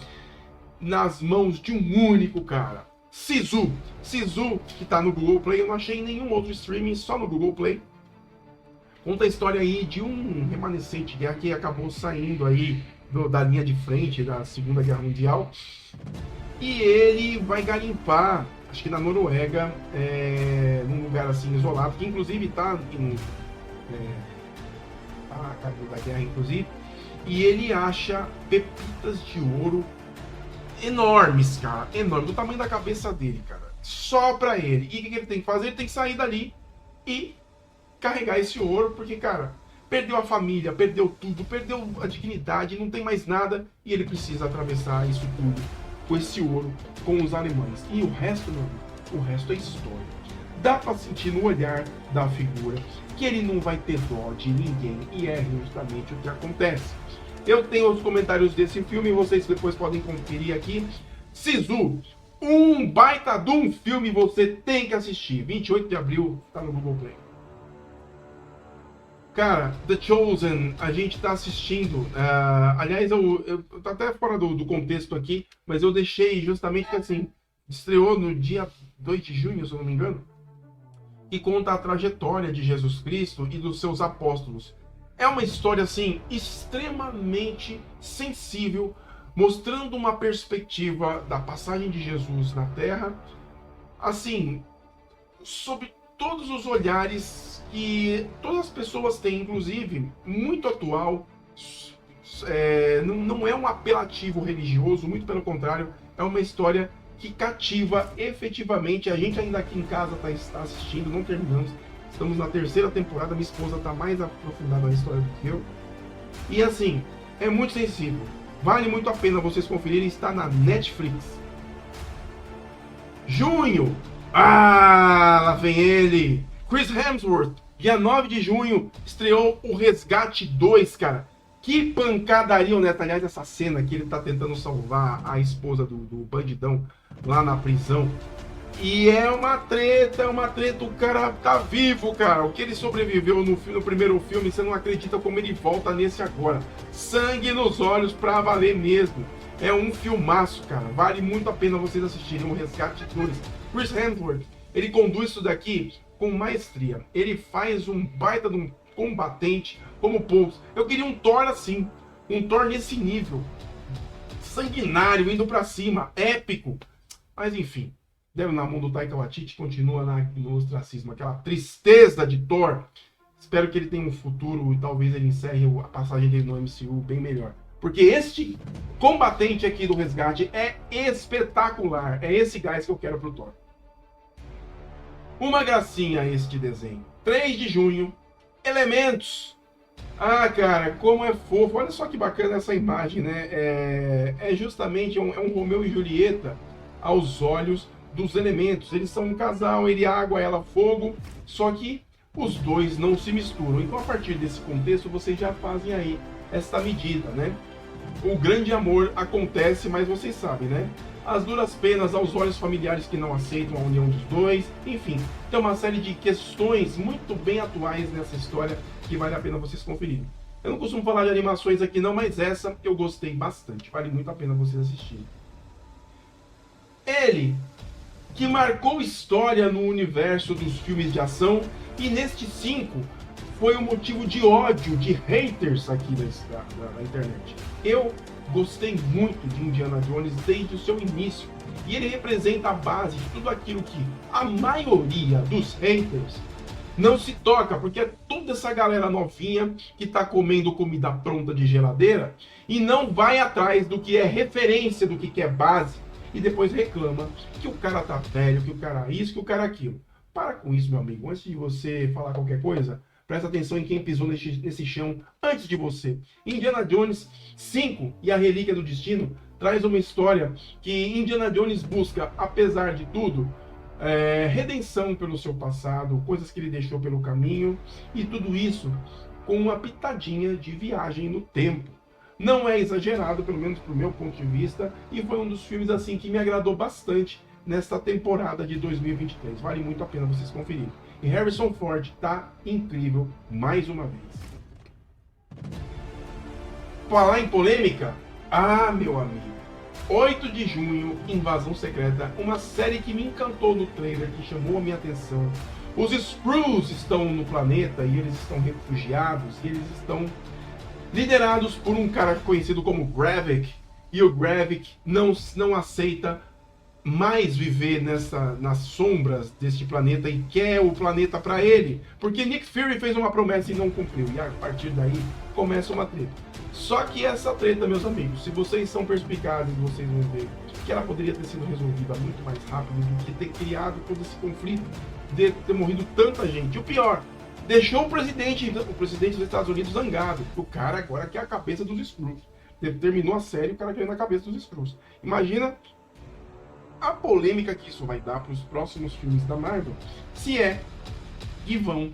nas mãos de um único cara. Sisu, que tá no Google Play. Eu não achei nenhum outro streaming, só no Google Play. Conta a história aí de um remanescente de guerra que acabou saindo aí da linha de frente da Segunda Guerra Mundial. E ele vai garimpar, acho que na Noruega, num lugar assim isolado, que inclusive tá a cargo da guerra, inclusive, e ele acha pepitas de ouro enormes, cara, enormes, do tamanho da cabeça dele, cara, só pra ele. E o que ele tem que fazer? Ele tem que sair dali e carregar esse ouro, porque, cara, perdeu a família, perdeu tudo, perdeu a dignidade, não tem mais nada, e ele precisa atravessar isso tudo com esse ouro, com os alemães. E o resto, não, o resto é história. Dá pra sentir no olhar da figura que ele não vai ter dó de ninguém, e é justamente o que acontece. Eu tenho os comentários desse filme, vocês depois podem conferir aqui. Sisu, Um baita de um filme, você tem que assistir. 28 de abril, tá no Google Play. Cara, The Chosen, a gente tá assistindo. Aliás, eu tô até fora do contexto aqui, mas eu deixei justamente que assim, estreou no dia 2 de junho, se eu não me engano, que conta a trajetória de Jesus Cristo e dos seus apóstolos. É uma história assim extremamente sensível, mostrando uma perspectiva da passagem de Jesus na Terra, assim, sob todos os olhares que todas as pessoas têm, inclusive, muito atual. Não é um apelativo religioso, muito pelo contrário, é uma história que cativa efetivamente. A gente ainda aqui em casa está assistindo, não terminamos. Estamos na terceira temporada, minha esposa está mais aprofundada na história do que eu. E assim, é muito sensível. Vale muito a pena vocês conferirem, está na Netflix. Junho! Lá vem ele! Chris Hemsworth, dia 9 de junho, estreou o Resgate 2, cara. Que pancadaria honesta. Aliás, essa cena que ele tá tentando salvar a esposa do bandidão lá na prisão. E é uma treta, o cara tá vivo, cara. O que ele sobreviveu no primeiro filme, você não acredita como ele volta nesse agora. Sangue nos olhos pra valer mesmo. É um filmaço, cara. Vale muito a pena vocês assistirem o Resgate 2. Chris Hemsworth, ele conduz isso daqui com maestria. Ele faz um baita de um combatente como poucos. Eu queria um Thor assim. Um Thor nesse nível. Sanguinário, indo pra cima. Épico. Mas enfim. Deram na mão do Taika Waititi, continua no ostracismo. Aquela tristeza de Thor. Espero que ele tenha um futuro e talvez ele encerre a passagem dele no MCU bem melhor. Porque este combatente aqui do Resgate é espetacular. É esse gás que eu quero pro Thor. Uma gracinha este desenho. 3 de junho. Elementos. Cara, como é fofo. Olha só que bacana essa imagem, né? É justamente um Romeu e Julieta aos olhos dos elementos. Eles são um casal, ele água, ela fogo, só que os dois não se misturam. Então, a partir desse contexto, vocês já fazem aí essa medida, né? O grande amor acontece, mas vocês sabem, né? As duras penas aos olhos familiares que não aceitam a união dos dois. Enfim, tem uma série de questões muito bem atuais nessa história que vale a pena vocês conferirem. Eu não costumo falar de animações aqui não, mas essa eu gostei bastante. Vale muito a pena vocês assistirem. Ele que marcou história no universo dos filmes de ação, e neste 5 foi um motivo de ódio, de haters aqui da internet. Eu gostei muito de Indiana Jones desde o seu início, e ele representa a base de tudo aquilo que a maioria dos haters não se toca, porque é toda essa galera novinha que tá comendo comida pronta de geladeira e não vai atrás do que é referência, do que é base, e depois reclama que o cara tá velho, que o cara isso, que o cara aquilo. Para com isso, meu amigo. Antes de você falar qualquer coisa, presta atenção em quem pisou nesse chão antes de você. Indiana Jones 5 e a Relíquia do Destino traz uma história que Indiana Jones busca, apesar de tudo, redenção pelo seu passado, coisas que ele deixou pelo caminho, e tudo isso com uma pitadinha de viagem no tempo. Não é exagerado, pelo menos pro meu ponto de vista, e foi um dos filmes assim que me agradou bastante nesta temporada de 2023. Vale muito a pena vocês conferirem. E Harrison Ford tá incrível mais uma vez. Falar em polêmica? Meu amigo. 8 de junho, Invasão Secreta, uma série que me encantou no trailer, que chamou a minha atenção. Os Skrulls estão no planeta e eles estão refugiados, e eles estão liderados por um cara conhecido como Gravik, e o Gravik não aceita mais viver nas sombras deste planeta e quer o planeta para ele, porque Nick Fury fez uma promessa e não cumpriu, e a partir daí começa uma treta. Só que essa treta, meus amigos, se vocês são perspicazes, vocês vão ver que ela poderia ter sido resolvida muito mais rápido do que ter criado todo esse conflito, de ter morrido tanta gente. E o pior, deixou o presidente dos Estados Unidos zangado. O cara agora quer a cabeça dos Skrulls. Terminou a série, o cara querendo a cabeça dos Skrulls. Imagina a polêmica que isso vai dar para os próximos filmes da Marvel, se é que vão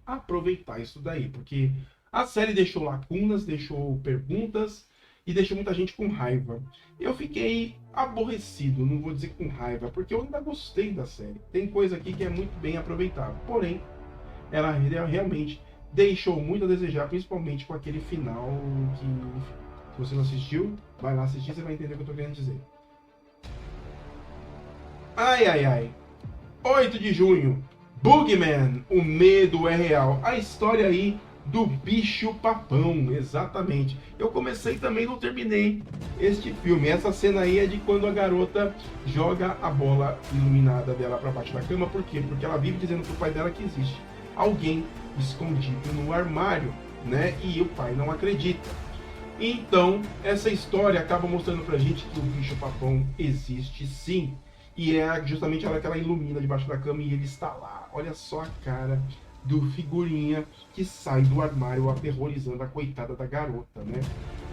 aproveitar isso daí. Porque a série deixou lacunas, deixou perguntas, e deixou muita gente com raiva. Eu fiquei aborrecido, não vou dizer com raiva, porque eu ainda gostei da série. Tem coisa aqui que é muito bem aproveitada, porém, ela realmente deixou muito a desejar, principalmente com aquele final que, enfim, se você não assistiu, vai lá assistir, você vai entender o que eu tô querendo dizer. Ai, ai, ai. 8 de junho, Boogeyman, o medo é real. A história aí do bicho papão, exatamente. Eu comecei também, não terminei este filme. Essa cena aí é de quando a garota joga a bola iluminada dela para baixo da cama. Por quê? Porque ela vive dizendo pro pai dela que existe alguém escondido no armário, né? E o pai não acredita. Então, essa história acaba mostrando pra gente que o bicho papão existe sim. E é justamente ela que ela ilumina debaixo da cama e ele está lá. Olha só a cara do figurinha que sai do armário aterrorizando a coitada da garota, né?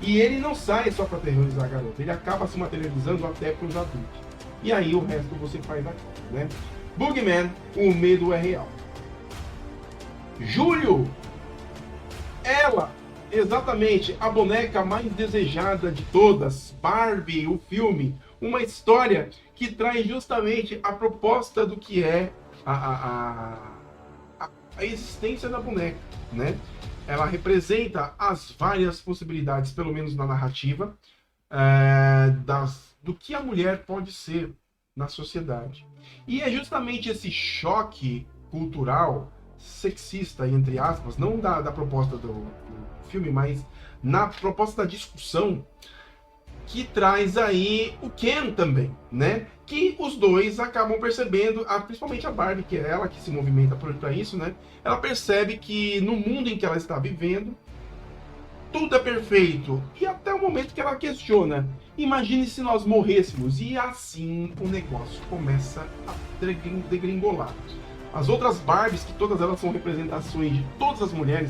E ele não sai só para aterrorizar a garota, ele acaba se materializando até para os adultos. E aí o resto você faz da conta, né? Boogeyman, o medo é real. Julho, ela, exatamente, a boneca mais desejada de todas, Barbie, o filme, uma história que traz justamente a proposta do que é a existência da boneca, né? Ela representa as várias possibilidades, pelo menos na narrativa, do que a mulher pode ser na sociedade. E é justamente esse choque cultural, sexista, entre aspas, não da proposta do filme, mas na proposta da discussão, que traz aí o Ken também, né? Que os dois acabam percebendo, principalmente a Barbie, que é ela que se movimenta para isso, né? Ela percebe que no mundo em que ela está vivendo, tudo é perfeito. E até o momento que ela questiona, imagine se nós morrêssemos. E assim o negócio começa a degringolar. As outras Barbies, que todas elas são representações de todas as mulheres,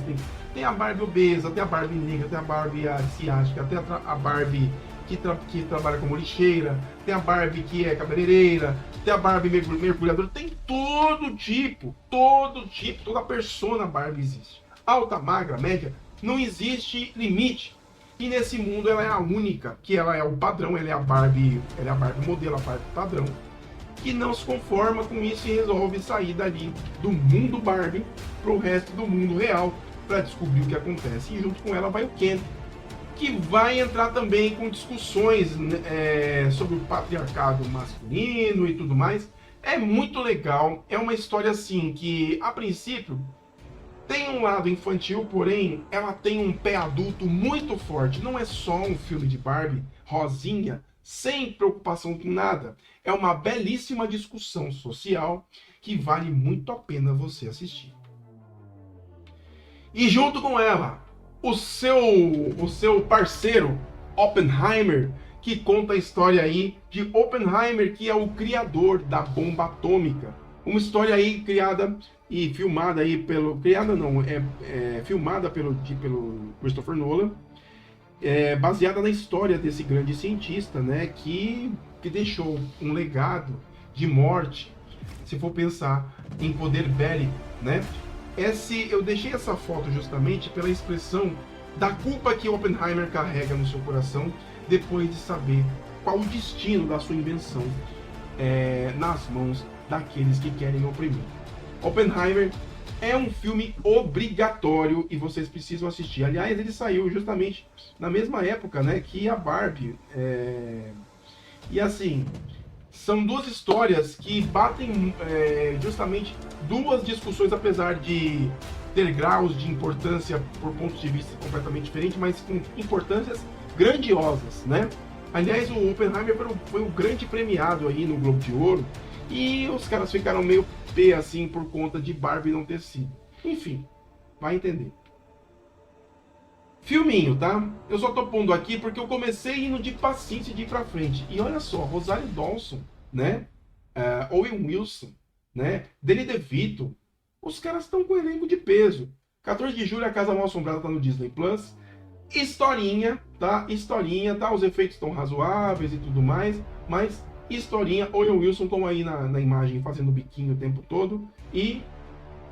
tem a Barbie obesa, tem a Barbie negra, tem a Barbie asiática, tem a Barbie que trabalha como lixeira, tem a Barbie que é cabeleireira, tem a Barbie mergulhadora, tem todo tipo, toda persona Barbie existe. Alta, magra, média, não existe limite. E nesse mundo ela é a única, que ela é o padrão, ela é a Barbie modelo, a Barbie padrão, que não se conforma com isso e resolve sair dali do mundo Barbie pro resto do mundo real para descobrir o que acontece. E junto com ela vai o Ken, que vai entrar também com discussões sobre o patriarcado masculino e tudo mais. É muito legal, é uma história assim que, a princípio, tem um lado infantil, porém, ela tem um pé adulto muito forte. Não é só um filme de Barbie rosinha, sem preocupação com nada. É uma belíssima discussão social que vale muito a pena você assistir. E junto com ela, o seu parceiro, Oppenheimer, que conta a história aí de Oppenheimer, que é o criador da bomba atômica. Uma história aí criada e filmada aí filmada pelo Christopher Nolan, baseada na história desse grande cientista, né, que deixou um legado de morte, se for pensar em poder bélico, né? Eu deixei essa foto justamente pela expressão da culpa que Oppenheimer carrega no seu coração depois de saber qual o destino da sua invenção nas mãos daqueles que querem oprimir. Oppenheimer é um filme obrigatório e vocês precisam assistir. Aliás, ele saiu justamente na mesma época, né, que a Barbie. E assim, são duas histórias que batem justamente duas discussões, apesar de ter graus de importância por pontos de vista completamente diferentes, mas com importâncias grandiosas, né? Aliás, o Oppenheimer foi o grande premiado aí no Globo de Ouro e os caras ficaram meio pé assim por conta de Barbie não ter sido. Enfim, vai entender. Filminho, tá? Eu só tô pondo aqui porque eu comecei indo de paciência de ir pra frente. E olha só, Rosário Dawson, né? Owen Wilson, né? Danny DeVito. Os caras estão com elenco de peso. 14 de julho, A Casa Mal Assombrada tá no Disney Plus. Historinha, tá? Os efeitos estão razoáveis e tudo mais. Mas historinha, Owen Wilson estão aí na imagem fazendo biquinho o tempo todo. E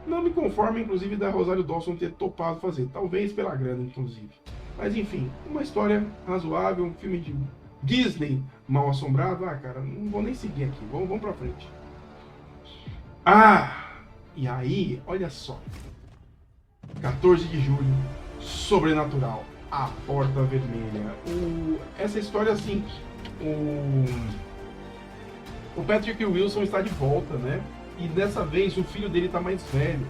não me conformo, inclusive, da Rosário Dawson ter topado fazer. Talvez pela grana, inclusive. Mas enfim, uma história razoável, um filme de Disney mal assombrado. Ah, cara, não vou nem seguir aqui, vamos pra frente. Ah, e aí, olha só. 14 de julho, Sobrenatural, A Porta Vermelha. Essa história, assim, o Patrick Wilson está de volta, né? E dessa vez o filho dele está mais velho.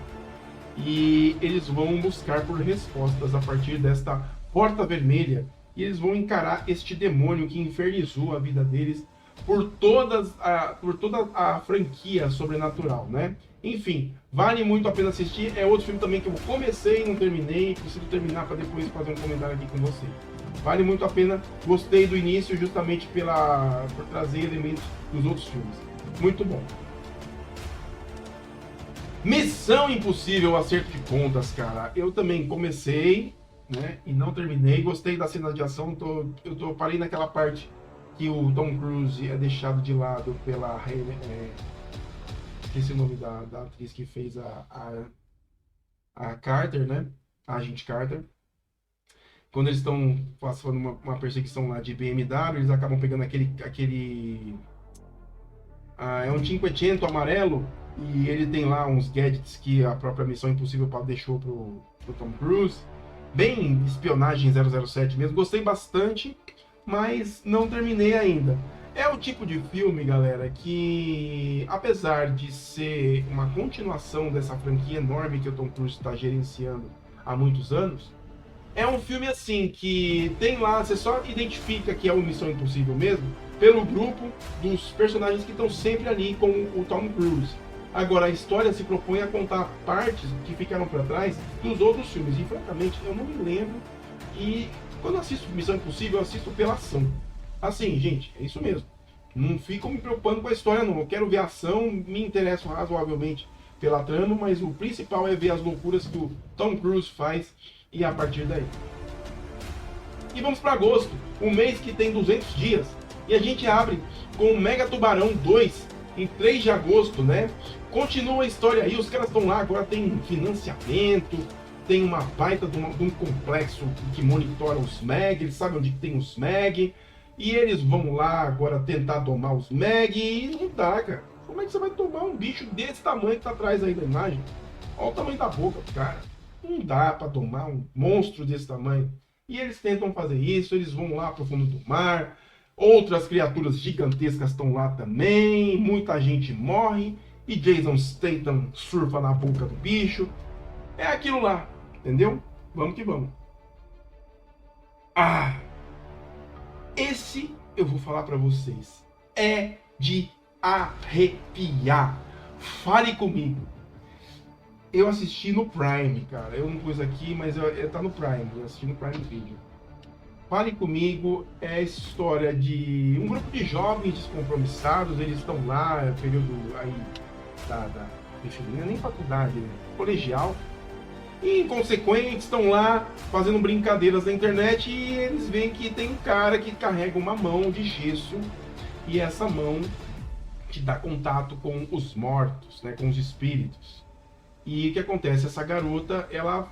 E eles vão buscar por respostas a partir desta Porta Vermelha. E eles vão encarar este demônio que infernizou a vida deles por toda a franquia Sobrenatural, né? Enfim, vale muito a pena assistir. É outro filme também que eu comecei e não terminei. Preciso terminar para depois fazer um comentário aqui com você. Vale muito a pena. Gostei do início justamente por trazer elementos dos outros filmes. Muito bom. Missão Impossível, Acerto de Contas, cara. Eu também comecei, né, e não terminei. Gostei da cena de ação. Eu parei naquela parte que o Tom Cruise é deixado de lado pela... esqueci o nome da atriz que fez a Carter, né? A agente Carter. Quando eles estão passando uma perseguição lá de BMW, eles acabam pegando aquele é um Cinquecento amarelo, e ele tem lá uns gadgets que a própria Missão Impossível deixou pro Tom Cruise. Bem espionagem 007 mesmo. Gostei bastante, mas não terminei ainda. É o tipo de filme, galera, que apesar de ser uma continuação dessa franquia enorme que o Tom Cruise está gerenciando há muitos anos, é um filme assim que tem lá, você só identifica que é o Missão Impossível mesmo pelo grupo dos personagens que estão sempre ali com o Tom Cruise. Agora, a história se propõe a contar partes que ficaram para trás dos outros filmes. E, francamente, eu não me lembro. E quando eu assisto Missão Impossível, eu assisto pela ação. Assim, gente, é isso mesmo. Não fico me preocupando com a história, não. Eu quero ver a ação, me interesso razoavelmente pela trama, mas o principal é ver as loucuras que o Tom Cruise faz e a partir daí. E vamos para agosto, um mês que tem 200 dias. E a gente abre com o Mega Tubarão 2, em 3 de agosto, né? Continua a história aí, os caras estão lá, agora tem financiamento, tem uma baita de um complexo que monitora os Meg, eles sabem onde tem os Meg, e eles vão lá agora tentar domar os Meg, e não dá, cara. Como é que você vai tomar um bicho desse tamanho que tá atrás aí da imagem? Olha o tamanho da boca do cara. Não dá pra domar um monstro desse tamanho. E eles tentam fazer isso, eles vão lá pro fundo do mar, outras criaturas gigantescas estão lá também, muita gente morre, e Jason Statham surfa na boca do bicho. É aquilo lá, entendeu? Vamos que vamos. Ah! Esse, eu vou falar pra vocês, é de arrepiar. Fale comigo. Eu assisti no Prime, cara. Eu não pus aqui, mas tá no Prime. Eu assisti no Prime Video. Fale Comigo é a história de um grupo de jovens descompromissados. Eles estão lá, é período aí enfim, não é nem faculdade, né? Colegial. E inconsequentes, estão lá fazendo brincadeiras na internet e eles veem que tem um cara que carrega uma mão de gesso e essa mão te dá contato com os mortos, né? Com os espíritos. E o que acontece? Essa garota, ela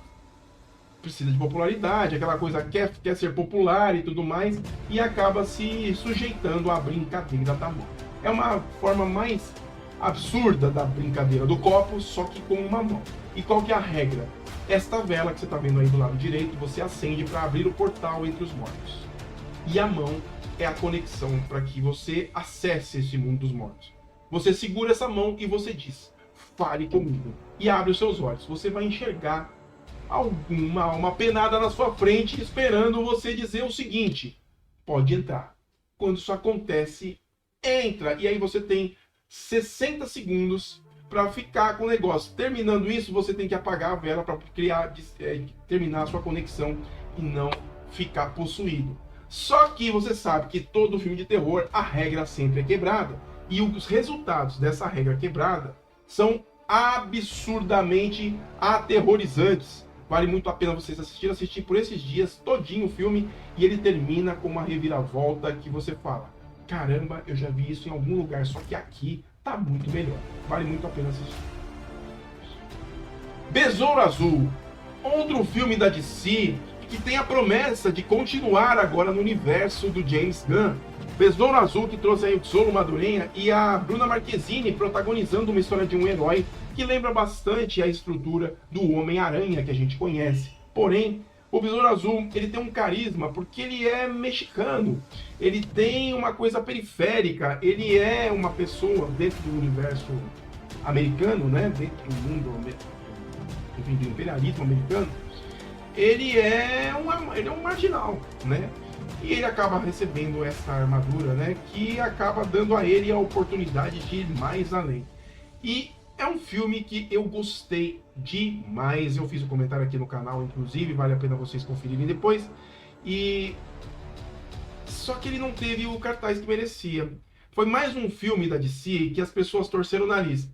precisa de popularidade, aquela coisa quer ser popular e tudo mais, e acaba se sujeitando à brincadeira da mão. É uma forma mais absurda da brincadeira do copo, só que com uma mão. E qual que é a regra? Esta vela que você está vendo aí do lado direito, você acende para abrir o portal entre os mortos. E a mão é a conexão para que você acesse esse mundo dos mortos. Você segura essa mão e você diz: fale comigo. E abre os seus olhos. Você vai enxergar uma penada na sua frente esperando você dizer o seguinte: pode entrar. Quando isso acontece, entra. E aí você tem 60 segundos para ficar com o negócio. Terminando isso, você tem que apagar a vela para terminar a sua conexão e não ficar possuído. Só que você sabe que todo filme de terror, a regra sempre é quebrada. E os resultados dessa regra quebrada são absurdamente aterrorizantes. Vale muito a pena vocês assistir por esses dias todinho o filme, e ele termina com uma reviravolta que você fala: caramba, eu já vi isso em algum lugar, só que aqui tá muito melhor. Vale muito a pena assistir. Besouro Azul, outro filme da DC que tem a promessa de continuar agora no universo do James Gunn. Besouro Azul, que trouxe aí o Xolo Madureira e a Bruna Marquezine protagonizando uma história de um herói que lembra bastante a estrutura do Homem-Aranha que a gente conhece. Porém, o Besouro Azul, ele tem um carisma porque ele é mexicano, ele tem uma coisa periférica, ele é uma pessoa dentro do universo americano, né? Dentro do mundo, enfim, do imperialismo americano, ele é um marginal, né? E ele acaba recebendo essa armadura, né? Que acaba dando a ele a oportunidade de ir mais além. E é um filme que eu gostei demais. Eu fiz um comentário aqui no canal, inclusive, vale a pena vocês conferirem depois. E só que ele não teve o cartaz que merecia. Foi mais um filme da DC que as pessoas torceram o nariz.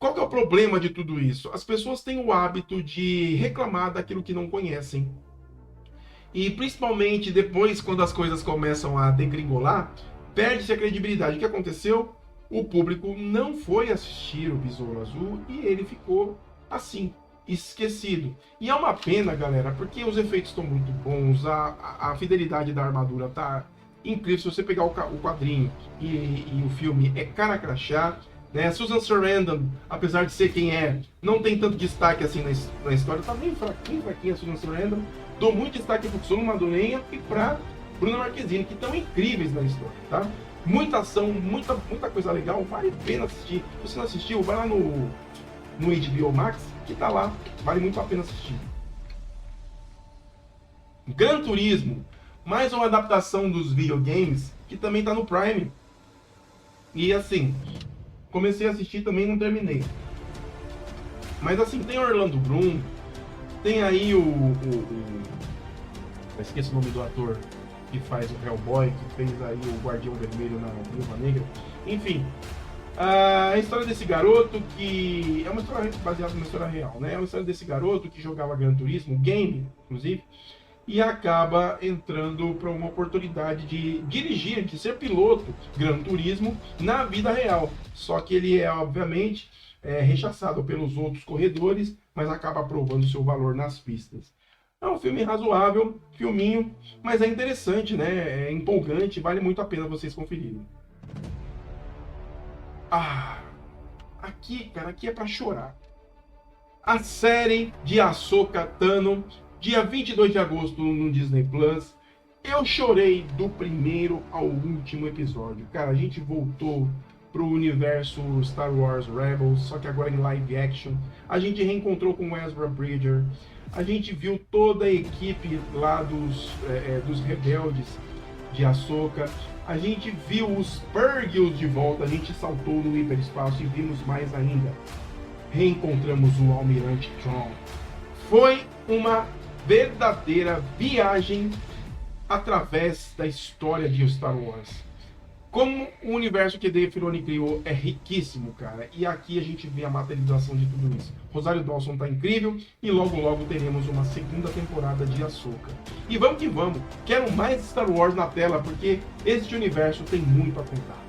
Qual que é o problema de tudo isso? As pessoas têm o hábito de reclamar daquilo que não conhecem. E principalmente depois, quando as coisas começam a degringolar, perde-se a credibilidade. O que aconteceu? O público não foi assistir o Besouro Azul e ele ficou assim, esquecido. E é uma pena, galera, porque os efeitos estão muito bons, a fidelidade da armadura tá incrível. Se você pegar o quadrinho e o filme, é cara crachá, né? Susan Sarandon, apesar de ser quem é, não tem tanto destaque assim na história, tá bem fraquinha a Susan Sarandon. Dou muito destaque pro Xolo Madureira e pra Bruna Marquezine, que estão incríveis na história, tá? Muita ação, muita coisa legal, vale a pena assistir. Se você não assistiu, vai lá no HBO Max, que tá lá, vale muito a pena assistir. Gran Turismo, mais uma adaptação dos videogames, que também tá no Prime. E assim, comecei a assistir também, não terminei. Mas assim, tem Orlando Bloom, tem aí eu esqueço o nome do ator que faz o Hellboy, que fez aí o Guardião Vermelho na Viúva Negra. Enfim, a história desse garoto que... é uma história baseada numa história real, né? É uma história desse garoto que jogava Gran Turismo, game, inclusive, e acaba entrando para uma oportunidade de dirigir, de ser piloto Gran Turismo na vida real. Só que ele é, obviamente, rechaçado pelos outros corredores, mas acaba provando seu valor nas pistas. É um filme razoável, filminho, mas é interessante, né? É empolgante, vale muito a pena vocês conferirem. Aqui, cara, aqui é pra chorar. A série de Ahsoka Tano, dia 22 de agosto no Disney Plus. Eu chorei do primeiro ao último episódio. Cara, a gente voltou pro universo Star Wars Rebels, só que agora em live action. A gente reencontrou com Ezra Bridger. A gente viu toda a equipe lá dos rebeldes de Ahsoka. A gente viu os Purgils de volta. A gente saltou no hiperespaço e vimos mais ainda. Reencontramos o Almirante Thrawn. Foi uma verdadeira viagem através da história de Star Wars. Como o universo que Dave Filoni criou é riquíssimo, cara. E aqui a gente vê a materialização de tudo isso. Rosário Dawson tá incrível e logo teremos uma segunda temporada de Ahsoka. E vamos que vamos. Quero mais Star Wars na tela porque este universo tem muito a contar.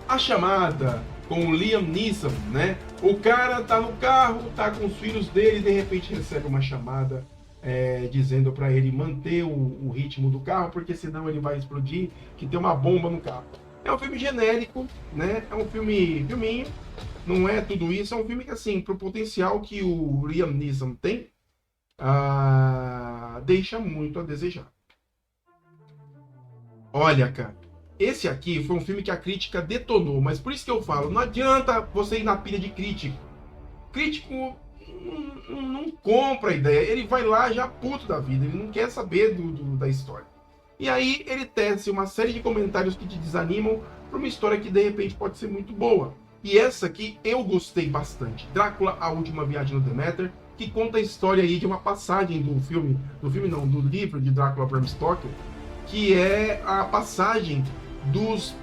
A Chamada com o Liam Neeson, né? O cara tá no carro, tá com os filhos dele e de repente recebe uma chamada dizendo para ele manter o ritmo do carro, porque senão ele vai explodir, que tem uma bomba no carro. É um filme genérico, né? É um filminho, não é tudo isso, é um filme que, assim, pro potencial que o Liam Neeson tem, deixa muito a desejar. Olha, cara, esse aqui foi um filme que a crítica detonou, mas por isso que eu falo, não adianta você ir na pilha de crítico. Crítico não compra a ideia, ele vai lá já puto da vida, ele não quer saber da história. E aí ele tece uma série de comentários que te desanimam para uma história que de repente pode ser muito boa. E essa aqui eu gostei bastante. Drácula, a Última Viagem no Deméter, que conta a história aí de uma passagem do livro de Drácula Bram Stoker, que é a passagem dos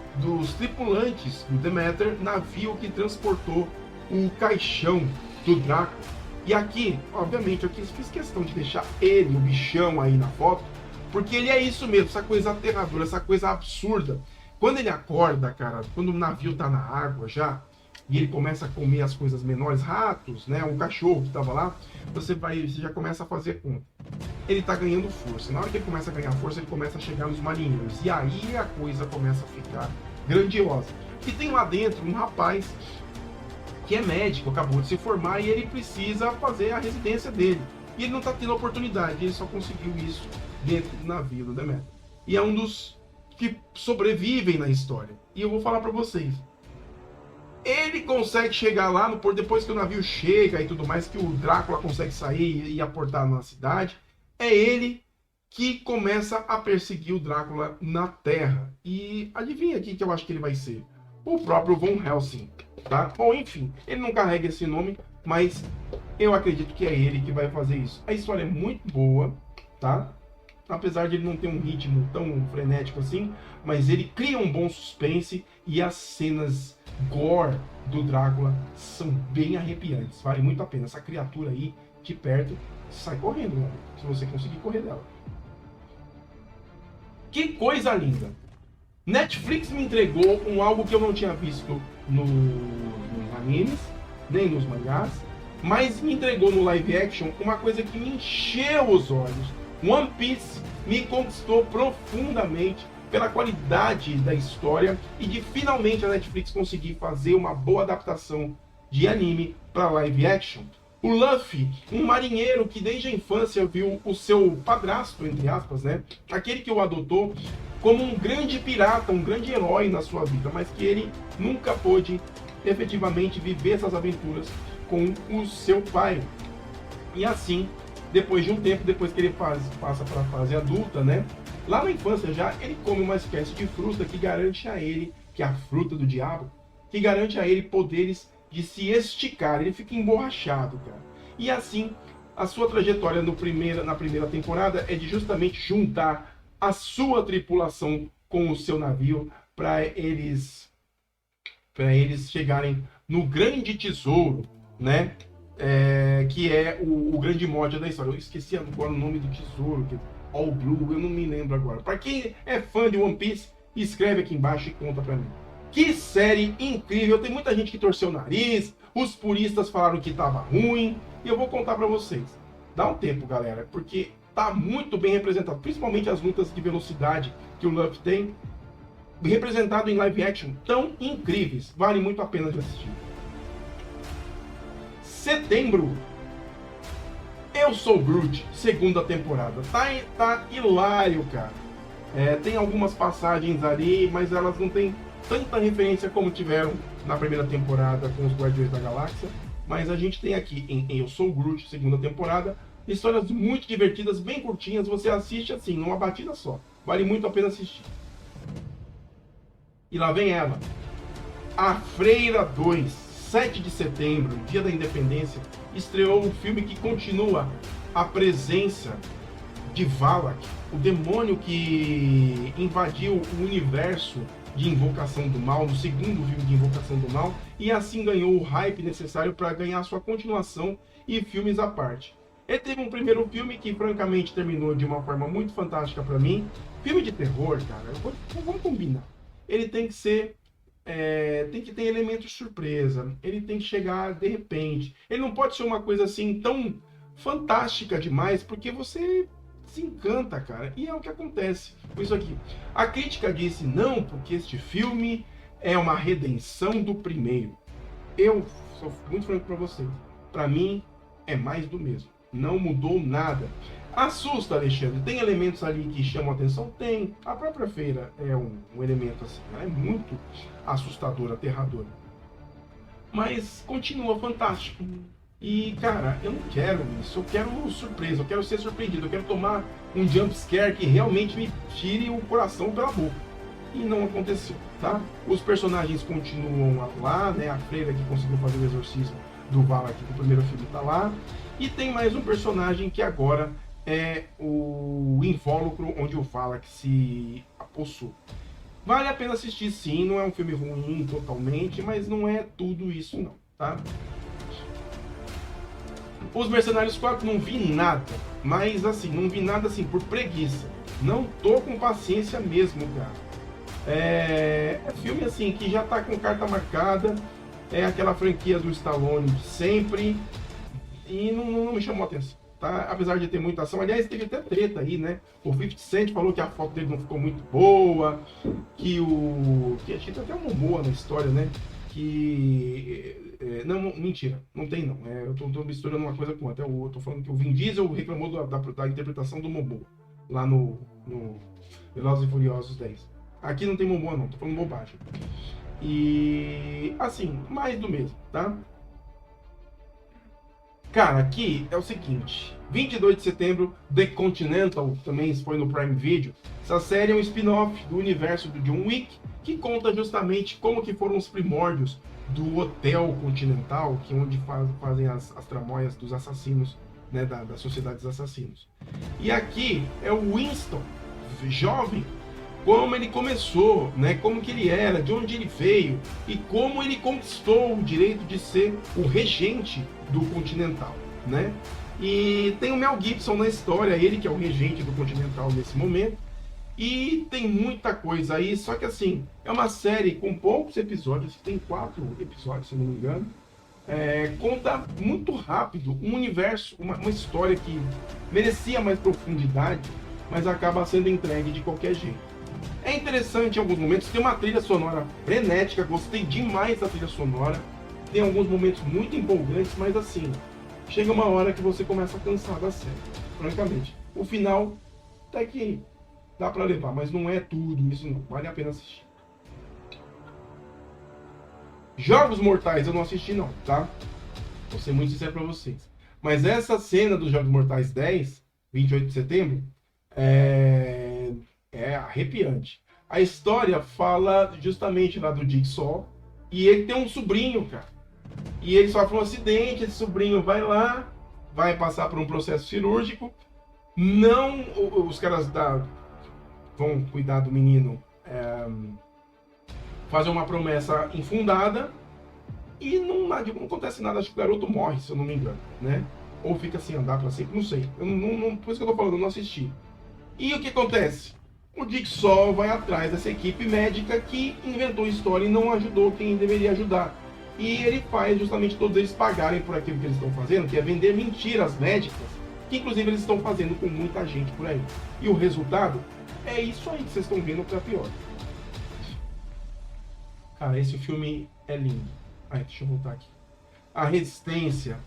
tripulantes do Deméter, navio que transportou o caixão do Drácula. E aqui, obviamente, eu fiz questão de deixar ele, o bichão, aí na foto, porque ele é isso mesmo, essa coisa aterradora, essa coisa absurda. Quando ele acorda, cara, quando o navio tá na água já, e ele começa a comer as coisas menores, ratos, né? O cachorro que estava lá, você já começa a fazer conta. Ele está ganhando força. Na hora que ele começa a ganhar força, ele começa a chegar nos marinheiros. E aí a coisa começa a ficar grandiosa. E tem lá dentro um rapaz que é médico, acabou de se formar e ele precisa fazer a residência dele. E ele não está tendo oportunidade, ele só conseguiu isso dentro do navio do Deméter. E é um dos que sobrevivem na história. E eu vou falar para vocês. Ele consegue chegar lá no porto, depois que o navio chega e tudo mais, que o Drácula consegue sair e aportar na cidade. É ele que começa a perseguir o Drácula na Terra. E adivinha quem que eu acho que ele vai ser? O próprio Von Helsing, tá? Ou enfim, ele não carrega esse nome, mas eu acredito que é ele que vai fazer isso. A história é muito boa, tá? Apesar de ele não ter um ritmo tão frenético assim, mas ele cria um bom suspense e as cenas gore do Drácula são bem arrepiantes. Vale muito a pena. Essa criatura aí, de perto, sai correndo, né? Se você conseguir correr dela. Que coisa linda! Netflix me entregou algo que eu não tinha visto nos animes, nem nos mangás, mas me entregou no live action uma coisa que me encheu os olhos. One Piece me conquistou profundamente pela qualidade da história e de finalmente a Netflix conseguir fazer uma boa adaptação de anime para live action. O Luffy, um marinheiro que desde a infância viu o seu padrasto, entre aspas, né, aquele que o adotou, como um grande pirata, um grande herói na sua vida, mas que ele nunca pôde efetivamente viver essas aventuras com o seu pai. E assim, depois de um tempo, depois que ele passa para a fase adulta, né, lá na infância já, ele come uma espécie de fruta que garante a ele, que é a fruta do diabo, que garante a ele poderes de se esticar. Ele fica emborrachado, cara. E assim, a sua trajetória na primeira temporada é de justamente juntar a sua tripulação com o seu navio para eles chegarem no grande tesouro, né? Que é o grande mod da história. Eu esqueci agora o nome do tesouro, que é All Blue, eu não me lembro agora. Para quem é fã de One Piece, escreve aqui embaixo e conta para mim. Que série incrível! Tem muita gente que torceu o nariz, os puristas falaram que estava ruim, e eu vou contar para vocês. Dá um tempo, galera, porque tá muito bem representado, principalmente as lutas de velocidade que o Luffy tem, representado em live action, tão incríveis. Vale muito a pena de assistir. Setembro. Eu Sou Groot, segunda temporada. Tá hilário, cara. Tem algumas passagens ali, mas elas não têm tanta referência como tiveram na primeira temporada com os Guardiões da Galáxia. Mas a gente tem aqui em Eu Sou Groot, segunda temporada, histórias muito divertidas, bem curtinhas. Você assiste assim, numa batida só. Vale muito a pena assistir. E lá vem ela. A Freira 2, 7 de setembro, dia da independência, estreou um filme que continua a presença de Valak, o demônio que invadiu o universo de Invocação do Mal, no segundo filme de Invocação do Mal, e assim ganhou o hype necessário para ganhar sua continuação e filmes à parte. Ele teve um primeiro filme que francamente terminou de uma forma muito fantástica para mim. Filme de terror, cara, vamos combinar. Ele tem que ser, tem que ter elementos de surpresa, ele tem que chegar de repente. Ele não pode ser uma coisa assim tão fantástica demais, porque você se encanta, cara. E é o que acontece com isso aqui. A crítica disse não, porque este filme é uma redenção do primeiro. Eu sou muito franco para vocês. Para mim, é mais do mesmo. Não mudou nada. Assusta, Alexandre. Tem elementos ali que chamam a atenção? Tem. A própria feira é um elemento assim. Ela é muito assustadora, aterradora. Mas continua fantástico. E, cara, eu não quero isso. Eu quero surpresa. Eu quero ser surpreendido. Eu quero tomar um jump scare que realmente me tire o coração pela boca. E não aconteceu, tá? Os personagens continuam lá, né? A freira que conseguiu fazer o exorcismo do Valak, que o primeiro filme tá lá. E tem mais um personagem que agora é o invólucro onde o Valak se apossou. Vale a pena assistir sim, não é um filme ruim totalmente, mas não é tudo isso não, tá? Os Mercenários 4 não vi nada, mas assim, não vi nada assim por preguiça. Não tô com paciência mesmo, cara. É filme assim que já tá com carta marcada É aquela franquia do Stallone de sempre. E não me chamou a atenção. Tá? Apesar de ter muita ação. Aliás, teve até treta aí, né? O 50 Cent falou que a foto dele não ficou muito boa. Que acho que tem até uma boa na história, né? Não, mentira, não tem não. Eu tô misturando uma coisa com outra. Eu tô falando que o Vin Diesel reclamou da interpretação do Momoa lá no Velozes e Furiosos 10. Aqui não tem Momoa não, tô falando bobagem. E assim, mais do mesmo, tá? Cara, aqui é o seguinte, 22 de setembro, The Continental, também foi no Prime Video. Essa série é um spin-off do universo do John Wick, que conta justamente como que foram os primórdios do Hotel Continental, que é onde fazem as tramóias dos assassinos, né, da sociedade dos assassinos. E aqui é o Winston, jovem, como ele começou, né, como que ele era, de onde ele veio e como ele conquistou o direito de ser o regente do Continental, né? E tem o Mel Gibson na história, ele que é o regente do Continental nesse momento. E tem muita coisa aí, só que assim, é uma série com poucos episódios, tem 4 episódios, se não me engano. Conta muito rápido um universo, uma história que merecia mais profundidade, mas acaba sendo entregue de qualquer jeito. É interessante em alguns momentos, tem uma trilha sonora frenética, gostei demais da trilha sonora, tem alguns momentos muito empolgantes, mas assim, chega uma hora que você começa a cansar da série, francamente. O final, até que dá pra levar, mas não é tudo isso não, vale a pena assistir. Jogos Mortais eu não assisti não, tá? Vou ser muito sincero pra vocês. Mas essa cena dos Jogos Mortais 10, 28 de setembro, é arrepiante. A história fala justamente lá do Jigsaw, e ele tem um sobrinho, cara. E ele sofre um acidente, esse sobrinho vai lá, vai passar por um processo cirúrgico, não, os caras vão cuidar do menino, fazer uma promessa infundada, e não acontece nada, acho que o garoto morre, se eu não me engano, né? Ou fica sem andar pra sempre, não sei. Por isso que eu tô falando, eu não assisti. E o que acontece? O Jigsaw vai atrás dessa equipe médica que inventou a história e não ajudou quem deveria ajudar. E ele faz justamente todos eles pagarem por aquilo que eles estão fazendo, que é vender mentiras médicas, que inclusive eles estão fazendo com muita gente por aí. E o resultado é isso aí que vocês estão vendo pra pior. Cara, esse filme é lindo. Deixa eu voltar aqui. A Resistência,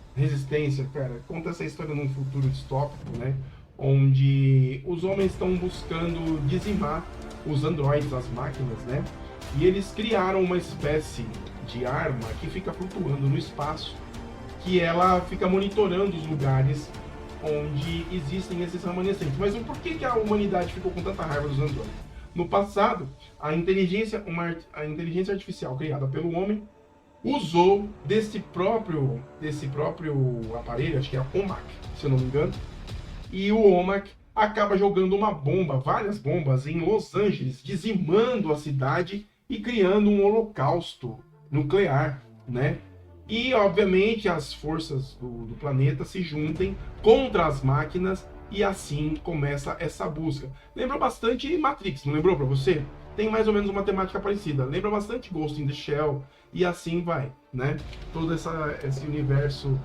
cara, conta essa história num futuro distópico, né? Onde os homens estão buscando dizimar os androides, as máquinas, né? E eles criaram uma espécie de arma que fica flutuando no espaço, que ela fica monitorando os lugares onde existem esses remanescentes. Mas por que a humanidade ficou com tanta raiva dos androides? No passado, a inteligência artificial criada pelo homem usou desse próprio aparelho, acho que é a OMAC, se eu não me engano, e o OMAC acaba jogando uma bomba, várias bombas em Los Angeles, dizimando a cidade e criando um holocausto nuclear, né? E, obviamente, as forças do planeta se juntem contra as máquinas e assim começa essa busca. Lembra bastante Matrix, não lembrou pra você? Tem mais ou menos uma temática parecida. Lembra bastante Ghost in the Shell e assim vai, né? Todo esse universo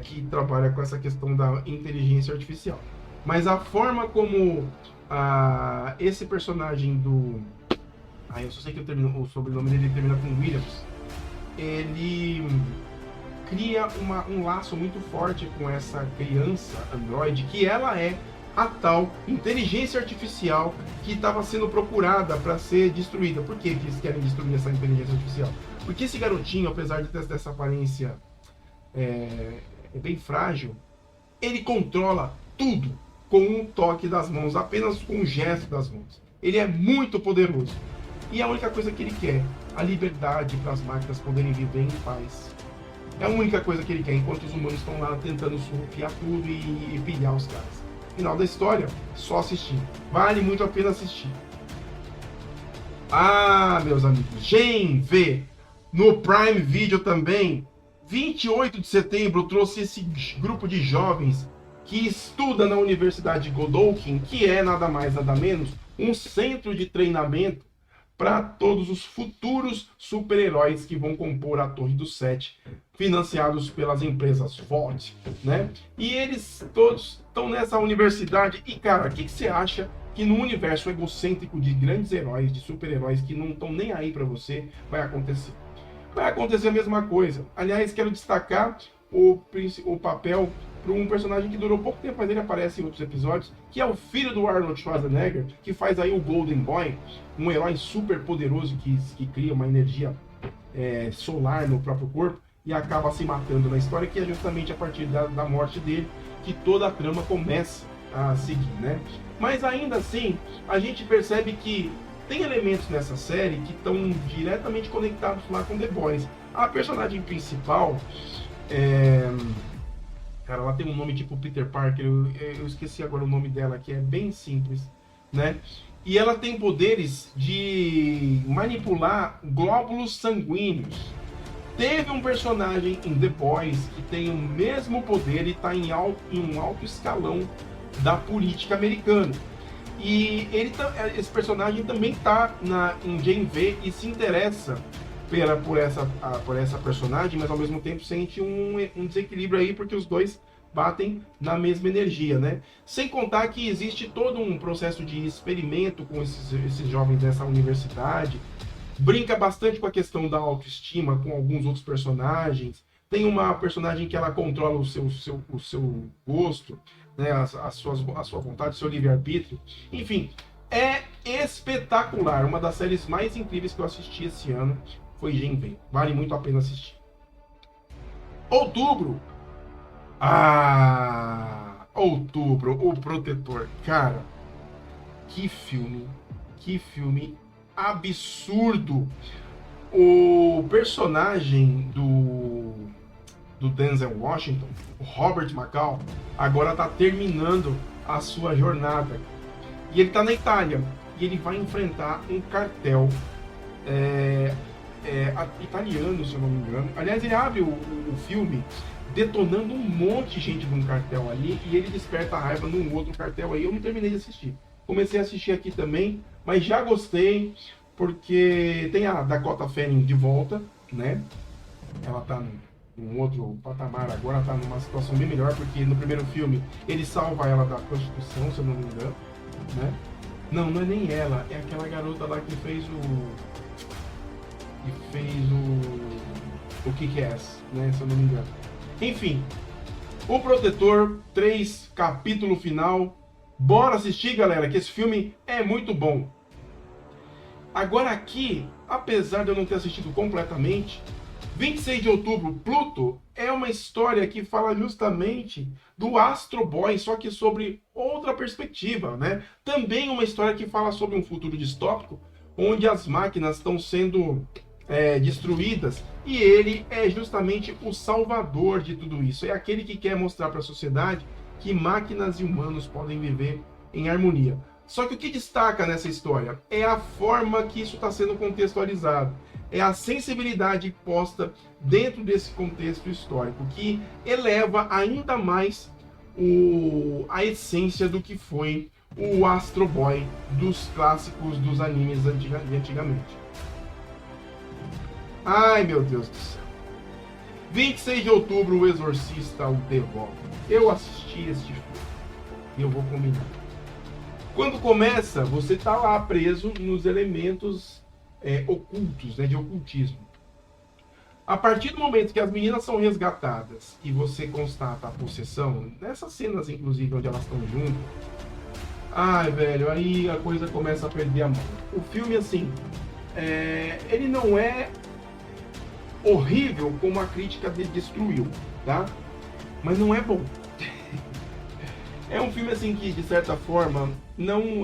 que trabalha com essa questão da inteligência artificial. Mas a forma como esse personagem do... eu só sei que o sobrenome dele termina com Williams. Ele cria um laço muito forte com essa criança androide, que ela é a tal inteligência artificial que estava sendo procurada para ser destruída. Por que eles querem destruir essa inteligência artificial? Porque esse garotinho, apesar de ter essa aparência bem frágil, ele controla tudo com um toque das mãos, apenas com um gesto das mãos. Ele é muito poderoso. E a única coisa que ele quer, a liberdade para as máquinas poderem viver em paz. É a única coisa que ele quer, enquanto os humanos estão lá tentando surrupiar tudo e pilhar os caras. Final da história, só assistir. Vale muito a pena assistir. Meus amigos, GenV, no Prime Video também, 28 de setembro, trouxe esse grupo de jovens que estuda na Universidade de Godolphin, que é nada mais nada menos um centro de treinamento para todos os futuros super-heróis que vão compor a Torre do Sete, financiados pelas empresas Ford, né? E eles todos estão nessa universidade. E, cara, o que você acha que no universo egocêntrico de grandes heróis, de super-heróis que não estão nem aí para você, vai acontecer? Vai acontecer a mesma coisa. Aliás, quero destacar o papel para um personagem que durou pouco tempo, mas ele aparece em outros episódios, que é o filho do Arnold Schwarzenegger, que faz aí o Golden Boy, um herói super poderoso que cria uma energia solar no próprio corpo e acaba se matando na história, que é justamente a partir da morte dele que toda a trama começa a seguir, né? Mas ainda assim, a gente percebe que tem elementos nessa série que estão diretamente conectados lá com The Boys. A personagem principal, cara, ela tem um nome tipo Peter Parker, eu esqueci agora o nome dela, que é bem simples, né? E ela tem poderes de manipular glóbulos sanguíneos. Teve um personagem em The Boys que tem o mesmo poder e está em um alto escalão da política americana. E esse personagem também está em Gen V e se interessa por essa personagem, mas ao mesmo tempo sente um desequilíbrio aí, porque os dois batem na mesma energia, né? Sem contar que existe todo um processo de experimento com esses jovens dessa universidade, brinca bastante com a questão da autoestima com alguns outros personagens. Tem uma personagem que ela controla o seu gosto, né? a sua vontade, o seu livre-arbítrio. Enfim, é espetacular. Uma das séries mais incríveis que eu assisti esse ano foi Gen V. Vale muito a pena assistir. Outubro. Outubro, O Protetor. Cara, que filme absurdo. O personagem do Denzel Washington, o Robert McCall, agora está terminando a sua jornada. E ele está na Itália. E ele vai enfrentar um cartel italiano, se eu não me engano. Aliás, ele abre o filme detonando um monte de gente num cartel ali, e ele desperta a raiva num outro cartel aí. Eu não terminei de assistir. Comecei a assistir aqui também, mas já gostei, porque tem a Dakota Fanning de volta, né? Ela tá num outro patamar agora, tá numa situação bem melhor, porque no primeiro filme ele salva ela da prostituição, se eu não me engano, né? Não é nem ela, é aquela garota lá que fez o Kick-Ass, né? Se eu não me engano. Enfim, O Protetor 3, capítulo final. Bora assistir, galera, que esse filme é muito bom. Agora aqui, apesar de eu não ter assistido completamente, 26 de outubro, Pluto, é uma história que fala justamente do Astro Boy, só que sobre outra perspectiva, né? Também uma história que fala sobre um futuro distópico, onde as máquinas estão sendo destruídas, e ele é justamente o salvador de tudo isso. É aquele que quer mostrar para a sociedade que máquinas e humanos podem viver em harmonia. Só que o que destaca nessa história é a forma que isso está sendo contextualizado. É a sensibilidade posta dentro desse contexto histórico, que eleva ainda mais a essência do que foi o Astro Boy dos clássicos dos animes de antigamente. Ai, meu Deus do céu. 26 de outubro, O Exorcista, o Devolve. Eu assisti este filme e eu vou combinar. Quando começa, você tá lá preso nos elementos ocultos, né, de ocultismo. A partir do momento que as meninas são resgatadas e você constata a possessão, nessas cenas inclusive onde elas estão juntas, ai, velho, aí a coisa começa a perder a mão. O filme, assim, ele não é horrível como a crítica destruiu, tá? Mas não é bom. É um filme, assim, que de certa forma não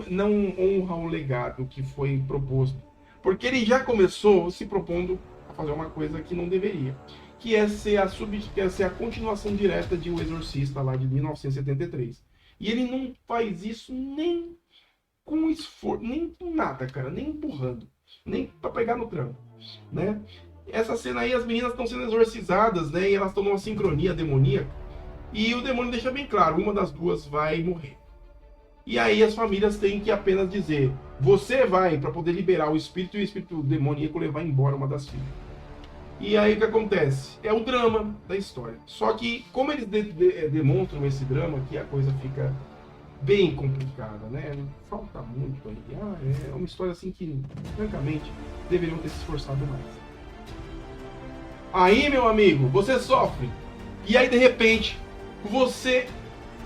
honra o legado que foi proposto, porque ele já começou se propondo a fazer uma coisa que não deveria, que é ser a continuação direta de O Exorcista lá de 1973. E ele não faz isso nem com esforço, nem com nada, cara, nem empurrando, nem para pegar no tranco, né? Essa cena aí, as meninas estão sendo exorcizadas, né? E elas estão numa sincronia demoníaca. E o demônio deixa bem claro, uma das duas vai morrer. E aí as famílias têm que apenas dizer: você vai, para poder liberar o espírito, e o espírito demoníaco levar embora uma das filhas. E aí o que acontece? É o drama da história. Só que, como eles demonstram esse drama, que a coisa fica bem complicada, né? Falta muito aí. É uma história assim que, francamente, deveriam ter se esforçado mais. Aí, meu amigo, você sofre. E aí, de repente, você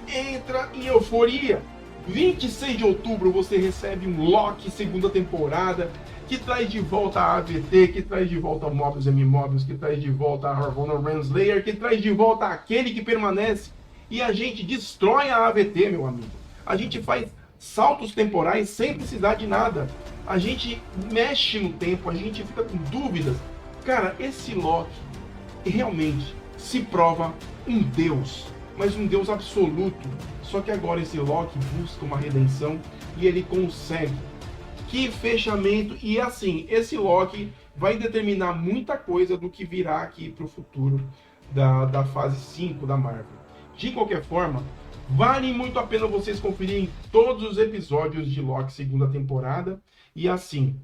entra em euforia. 26 de outubro você recebe um Loki segunda temporada, que traz de volta a AVT, que traz de volta a Mobius M. Mobius, que traz de volta a Ravonna Renslayer, que traz de volta aquele que permanece. E a gente destrói a AVT, meu amigo. A gente faz saltos temporais sem precisar de nada. A gente mexe no tempo, a gente fica com dúvidas. Cara, esse Loki realmente se prova um deus, mas um deus absoluto. Só que agora esse Loki busca uma redenção e ele consegue. Que fechamento! E assim, esse Loki vai determinar muita coisa do que virá aqui para o futuro da fase 5 da Marvel. De qualquer forma, vale muito a pena vocês conferirem todos os episódios de Loki segunda temporada. E assim,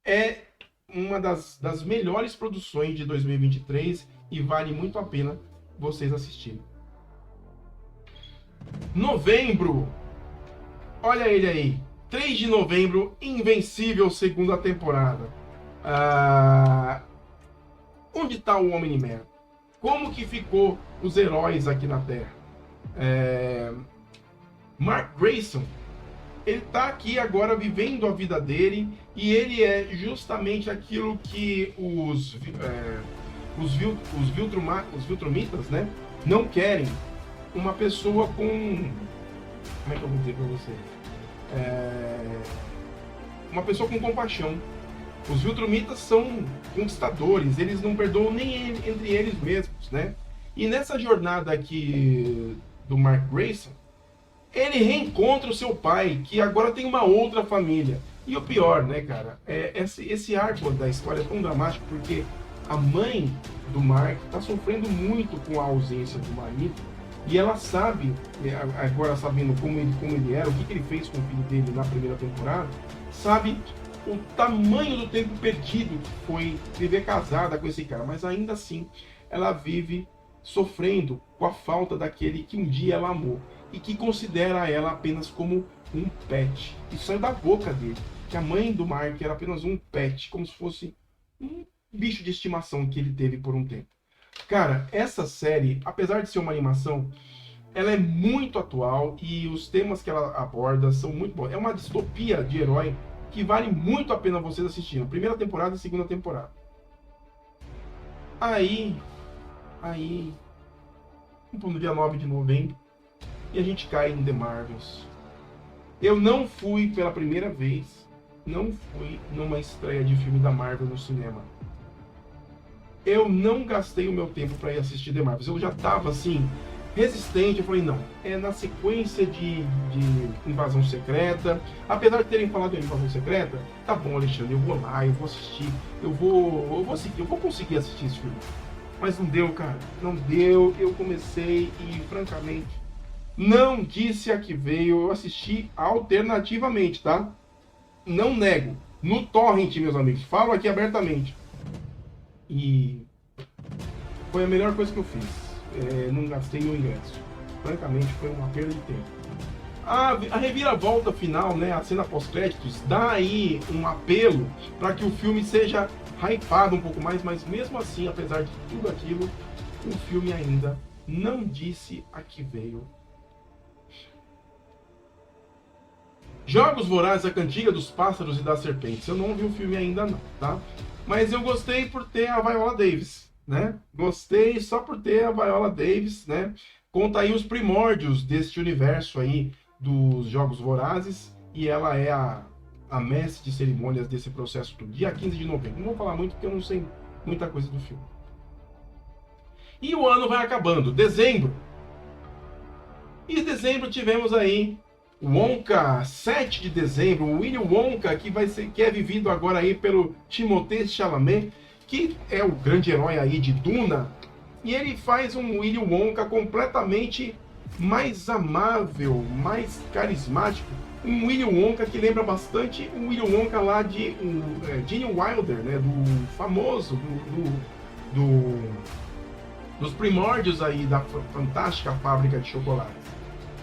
é uma das melhores produções de 2023 e vale muito a pena vocês assistirem. Novembro, olha ele aí, 3 de novembro, Invencível segunda temporada. Onde está o Omni-Man? Como que ficou os heróis aqui na Terra? Mark Grayson, ele está aqui agora vivendo a vida dele e ele é justamente aquilo que os Viltrumitas, né, não querem. Uma pessoa com... Como é que eu vou dizer pra você? Uma pessoa com compaixão. Os Viltrumitas são conquistadores, eles não perdoam nem entre eles mesmos, né? E nessa jornada aqui do Mark Grayson, ele reencontra o seu pai, que agora tem uma outra família. E o pior, né, cara? Esse arco da história é tão dramático porque a mãe do Mark está sofrendo muito com a ausência do marido. E ela sabe, agora sabendo como ele era, o que ele fez com o filho dele na primeira temporada, sabe o tamanho do tempo perdido que foi viver casada com esse cara. Mas ainda assim, ela vive sofrendo com a falta daquele que um dia ela amou e que considera ela apenas como um pet. Isso saiu da boca dele, que a mãe do Mark era apenas um pet, como se fosse um bicho de estimação que ele teve por um tempo. Cara, essa série, apesar de ser uma animação, ela é muito atual e os temas que ela aborda são muito bons. É uma distopia de herói que vale muito a pena vocês assistirem. Primeira temporada e segunda temporada. Aí, no dia 9 de novembro, e a gente cai em The Marvels. Eu não fui pela primeira vez, não fui numa estreia de filme da Marvel no cinema. Eu não gastei o meu tempo para ir assistir The Marvels. Eu já tava assim, resistente. Eu falei, não, é na sequência de Invasão Secreta. Apesar de terem falado em Invasão Secreta, tá bom, Alexandre, eu vou lá, eu vou assistir, eu vou conseguir assistir esse filme. Mas não deu, cara, não deu. Eu comecei e, francamente, não disse a que veio. Eu assisti alternativamente, tá? Não nego. No Torrent, meus amigos, falo aqui abertamente. E foi a melhor coisa que eu fiz. Não gastei meu ingresso. Francamente, foi uma perda de tempo. A reviravolta final, né, a cena pós-créditos, dá aí um apelo para que o filme seja hypado um pouco mais, mas mesmo assim, apesar de tudo aquilo, o filme ainda não disse a que veio. Jogos Vorazes, a Cantiga dos Pássaros e das Serpentes. Eu não vi o filme ainda não, tá? Mas eu gostei por ter a Viola Davis, né? Gostei só por ter a Viola Davis, né? Conta aí os primórdios deste universo aí dos Jogos Vorazes. E ela é a mestre de cerimônias desse processo do dia 15 de novembro. Não vou falar muito porque eu não sei muita coisa do filme. E o ano vai acabando. Dezembro. E em dezembro tivemos aí Wonka, 7 de dezembro, o Willy Wonka, que é vivido agora aí pelo Timothée Chalamet, que é o grande herói aí de Duna, e ele faz um Willy Wonka completamente mais amável, mais carismático, um Willy Wonka que lembra bastante o Willy Wonka lá de Gene Wilder, né, do famoso, dos primórdios aí da fantástica fábrica de chocolates.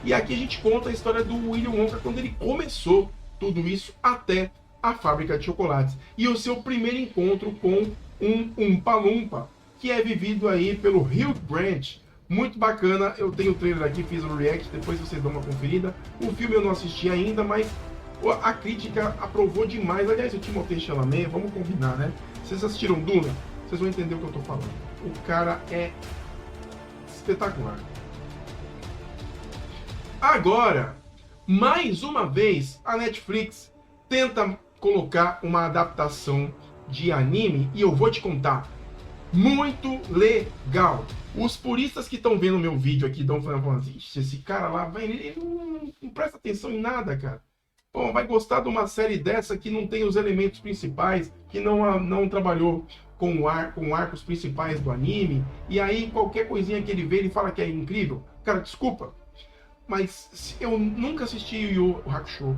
E aqui a gente conta a história do Willy Wonka quando ele começou tudo isso até a fábrica de chocolates. E o seu primeiro encontro com um Oompa Loompa, que é vivido aí pelo Hugh Grant. Muito bacana, eu tenho o trailer aqui, fiz um react, depois vocês dão uma conferida. O filme eu não assisti ainda, mas a crítica aprovou demais. Aliás, o Timothée Chalamet, vamos combinar, né? Vocês assistiram Duna? Vocês vão entender o que eu tô falando. O cara é espetacular. Agora, mais uma vez, a Netflix tenta colocar uma adaptação de anime e eu vou te contar. Muito legal. Os puristas que estão vendo meu vídeo aqui estão falando assim, esse cara lá, ele não presta atenção em nada, cara. Bom, vai gostar de uma série dessa que não tem os elementos principais, que não trabalhou com arcos principais do anime, e aí qualquer coisinha que ele vê, ele fala que é incrível. Cara, desculpa, mas eu nunca assisti Yu Yu Hakusho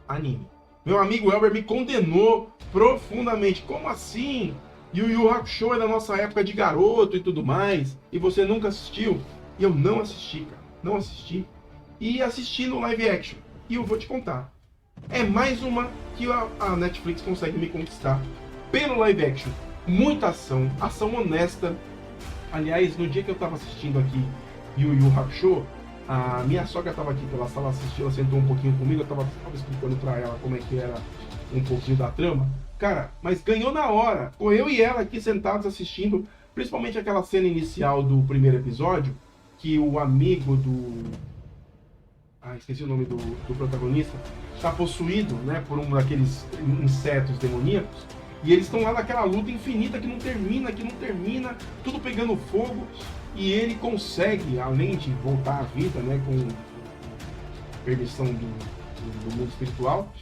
anime. Meu amigo Elber me condenou profundamente. Como assim? Yu Yu Hakusho é da nossa época de garoto e tudo mais, e você nunca assistiu? E eu não assisti, cara. Não assisti. E assisti no live action. E eu vou te contar. É mais uma que a Netflix consegue me conquistar pelo live action. Muita ação, ação honesta. Aliás, no dia que eu tava assistindo aqui Yu Yu Hakusho, a minha sogra tava aqui pela sala assistindo, ela sentou um pouquinho comigo, eu tava explicando pra ela como é que era um pouquinho da trama. Cara, mas ganhou na hora. Ficou eu e ela aqui sentados assistindo, principalmente aquela cena inicial do primeiro episódio, que o amigo do... esqueci o nome do protagonista, está possuído, né, por um daqueles insetos demoníacos, e eles estão lá naquela luta infinita que não termina, tudo pegando fogo, e ele consegue, além de voltar à vida, né, com permissão do mundo espiritual,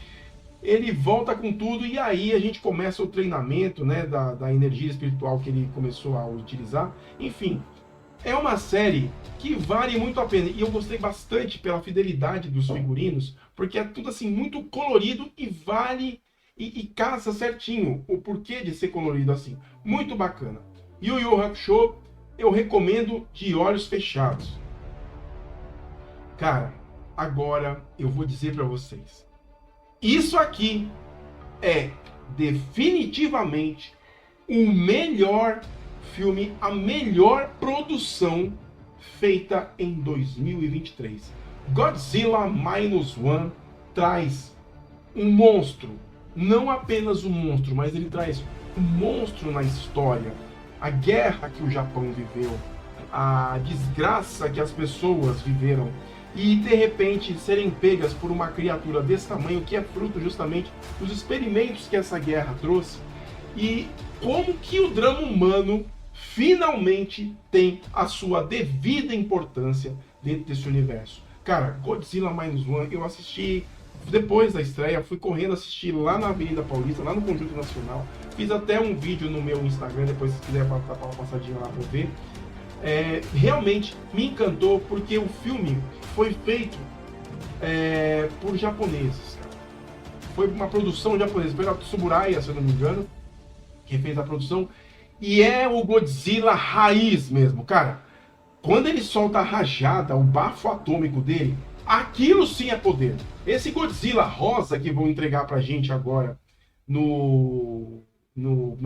ele volta com tudo, e aí a gente começa o treinamento, né, da energia espiritual que ele começou a utilizar. Enfim, é uma série que vale muito a pena, e eu gostei bastante pela fidelidade dos figurinos, porque é tudo assim muito colorido e vale e casa certinho o porquê de ser colorido assim. Muito bacana. Yu Yu Hakusho eu recomendo de olhos fechados. Cara, agora eu vou dizer para vocês. Isso aqui é definitivamente o melhor filme, a melhor produção feita em 2023. Godzilla Minus One traz um monstro, não apenas um monstro, mas ele traz um monstro na história. A guerra que o Japão viveu, a desgraça que as pessoas viveram, e de repente serem pegas por uma criatura desse tamanho, que é fruto justamente dos experimentos que essa guerra trouxe, e como que o drama humano finalmente tem a sua devida importância dentro desse universo. Cara, Godzilla Minus One, eu assisti depois da estreia, fui correndo assistir lá na Avenida Paulista, lá no Conjunto Nacional, fiz até um vídeo no meu Instagram, depois se quiser dar uma passadinha lá pra ver. Realmente me encantou, porque o filme foi feito por japoneses, cara. Foi uma produção japonesa, foi a Tsuburaya, se eu não me engano, que fez a produção, e é o Godzilla raiz mesmo, cara. Quando ele solta a rajada, o bafo atômico dele, aquilo sim é poder. Esse Godzilla rosa que vão entregar pra gente agora no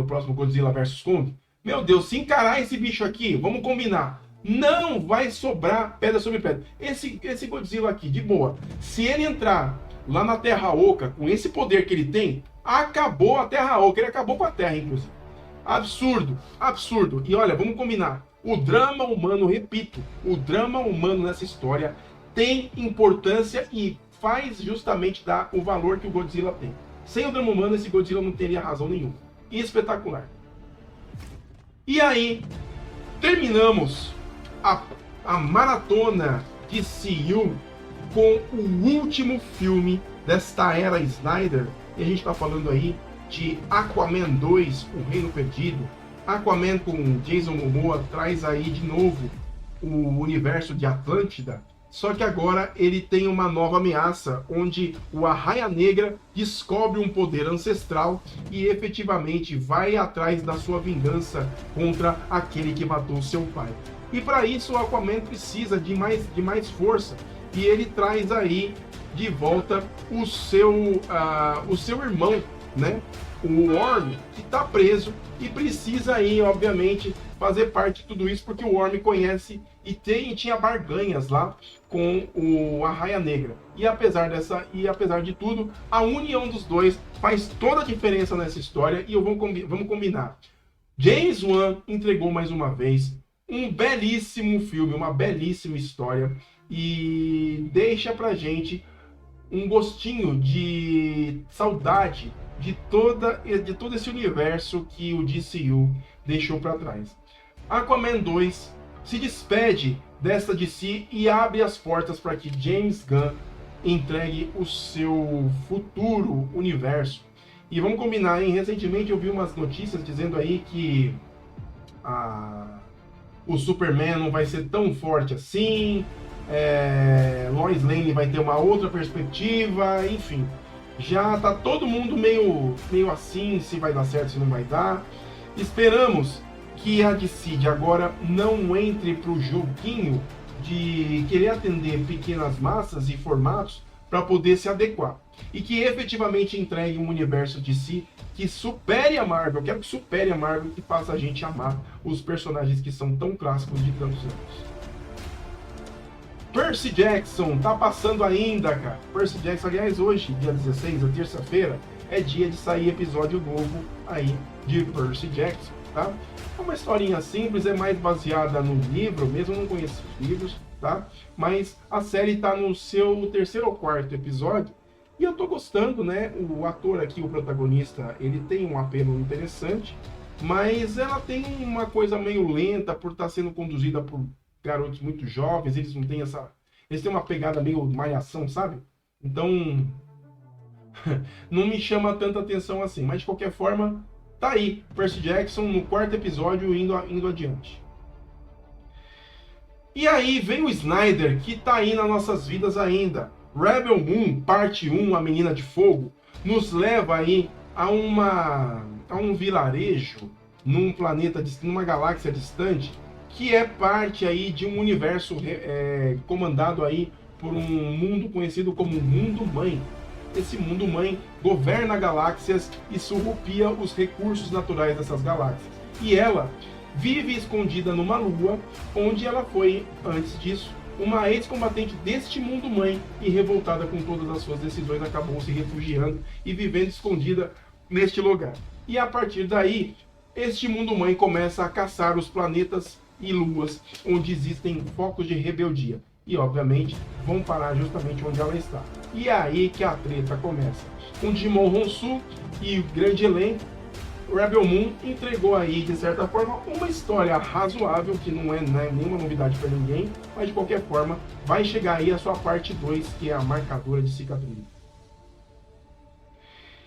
próximo Godzilla vs Kong, meu Deus, se encarar esse bicho aqui, vamos combinar, não vai sobrar pedra sobre pedra. Esse Godzilla aqui, de boa, se ele entrar lá na Terra Oca, com esse poder que ele tem, acabou a Terra Oca, ele acabou com a Terra, inclusive. Absurdo, absurdo. E olha, vamos combinar, o drama humano, repito, o drama humano nessa história tem importância e faz justamente dar o valor que o Godzilla tem. Sem o drama humano, esse Godzilla não teria razão nenhuma. E espetacular. E aí, terminamos a maratona de DCU com o último filme desta era Snyder. E a gente está falando aí de Aquaman 2, O Reino Perdido. Aquaman com Jason Momoa traz aí de novo o universo de Atlântida, só que agora ele tem uma nova ameaça, onde o Arraia Negra descobre um poder ancestral e efetivamente vai atrás da sua vingança contra aquele que matou seu pai. E para isso o Aquaman precisa de mais força, e ele traz aí de volta o seu irmão, né? O Orm, que está preso e precisa aí, obviamente, fazer parte de tudo isso, porque o Orm conhece e tinha barganhas lá com o Arraia Negra. E apesar de tudo, a união dos dois faz toda a diferença nessa história, e vamos combinar. James Wan entregou mais uma vez um belíssimo filme, uma belíssima história, e deixa pra gente um gostinho de saudade de todo esse universo que o DCU deixou para trás. Aquaman 2 se despede dessa DC e abre as portas para que James Gunn entregue o seu futuro universo. E vamos combinar, hein? Recentemente eu vi umas notícias dizendo aí que o Superman não vai ser tão forte assim, Lois Lane vai ter uma outra perspectiva, enfim. Já tá todo mundo meio assim, se vai dar certo, se não vai dar. Esperamos que a DC agora não entre pro joguinho de querer atender pequenas massas e formatos para poder se adequar. E que efetivamente entregue um universo DC que supere a Marvel. Eu quero que supere a Marvel, que faça a gente amar os personagens que são tão clássicos de tantos anos. Percy Jackson tá passando ainda, cara. Percy Jackson, aliás, hoje, dia 16, terça-feira, é dia de sair episódio novo aí de Percy Jackson, tá? É uma historinha simples, é mais baseada no livro, mesmo não conheço os livros, tá? Mas a série tá no seu 3º ou 4º episódio, e eu tô gostando, né? O ator aqui, o protagonista, ele tem um apelo interessante, mas ela tem uma coisa meio lenta por estar sendo conduzida por garotos muito jovens, eles não têm eles têm uma pegada meio malhação, sabe? Então não me chama tanta atenção assim, mas de qualquer forma tá aí, Percy Jackson no 4º episódio indo adiante. E aí vem o Snyder, que tá aí nas nossas vidas ainda. Rebel Moon, parte 1, A Menina de Fogo, nos leva aí a um vilarejo num planeta, numa galáxia distante, que é parte aí de um universo comandado aí por um mundo conhecido como Mundo Mãe. Esse Mundo Mãe governa galáxias e surrupia os recursos naturais dessas galáxias. E ela vive escondida numa lua, onde ela foi, antes disso, uma ex-combatente deste Mundo Mãe, e revoltada com todas as suas decisões, acabou se refugiando e vivendo escondida neste lugar. E a partir daí, este Mundo Mãe começa a caçar os planetas e luas onde existem focos de rebeldia, e obviamente vão parar justamente onde ela está. E é aí que a treta começa. Com Djimon Hounsou e o grande elenco, Rebel Moon entregou aí, de certa forma, uma história razoável, que não é nenhuma novidade para ninguém, mas de qualquer forma vai chegar aí a sua parte 2, que é a marcadora de cicatriz.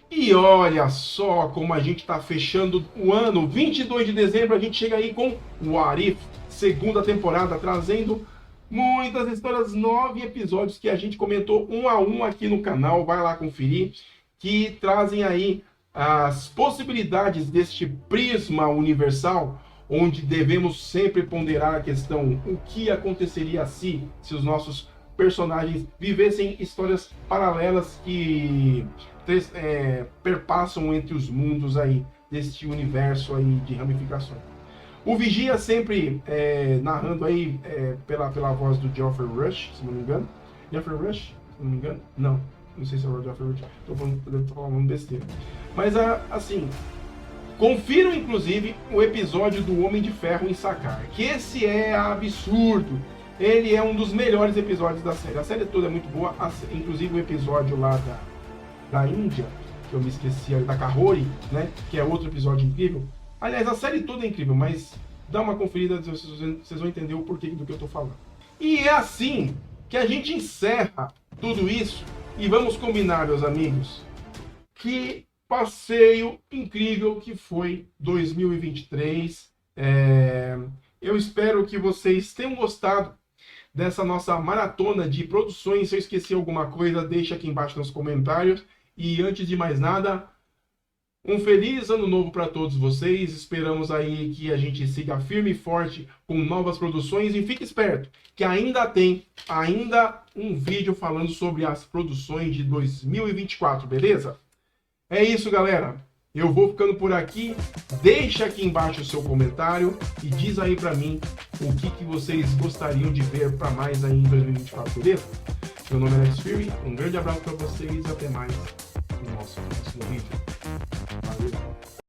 E olha só como a gente está fechando o ano. 22 de dezembro a gente chega aí com What If, 2ª temporada, trazendo muitas histórias, 9 episódios que a gente comentou um a um aqui no canal. Vai lá conferir, que trazem aí as possibilidades deste prisma universal, onde devemos sempre ponderar a questão: o que aconteceria se os nossos personagens vivessem histórias paralelas que perpassam entre os mundos aí deste universo aí de ramificações. O Vigia sempre narrando aí pela voz do Geoffrey Rush, se não me engano. Geoffrey Rush? Se não me engano? Não sei se é o Geoffrey Rush. Tô falando besteira. Mas assim, confiram inclusive o episódio do Homem de Ferro em Sakaar, que esse é absurdo. Ele é um dos melhores episódios da série. A série toda é muito boa, inclusive o episódio lá da Índia, que eu me esqueci, da Kahori, né? Que é outro episódio incrível. Aliás, a série toda é incrível, mas dá uma conferida, vocês vão entender o porquê do que eu tô falando. E é assim que a gente encerra tudo isso, e vamos combinar, meus amigos, que passeio incrível que foi 2023. Eu espero que vocês tenham gostado dessa nossa maratona de produções. Se eu esqueci alguma coisa, deixa aqui embaixo nos comentários. E antes de mais nada, um feliz ano novo para todos vocês. Esperamos aí que a gente siga firme e forte com novas produções. E fique esperto, que ainda tem um vídeo falando sobre as produções de 2024, beleza? É isso, galera. Eu vou ficando por aqui. Deixa aqui embaixo o seu comentário e diz aí pra mim o que vocês gostariam de ver para mais aí em 2024, beleza? Meu nome é Alex Fury, um grande abraço para vocês e até mais no nosso próximo vídeo.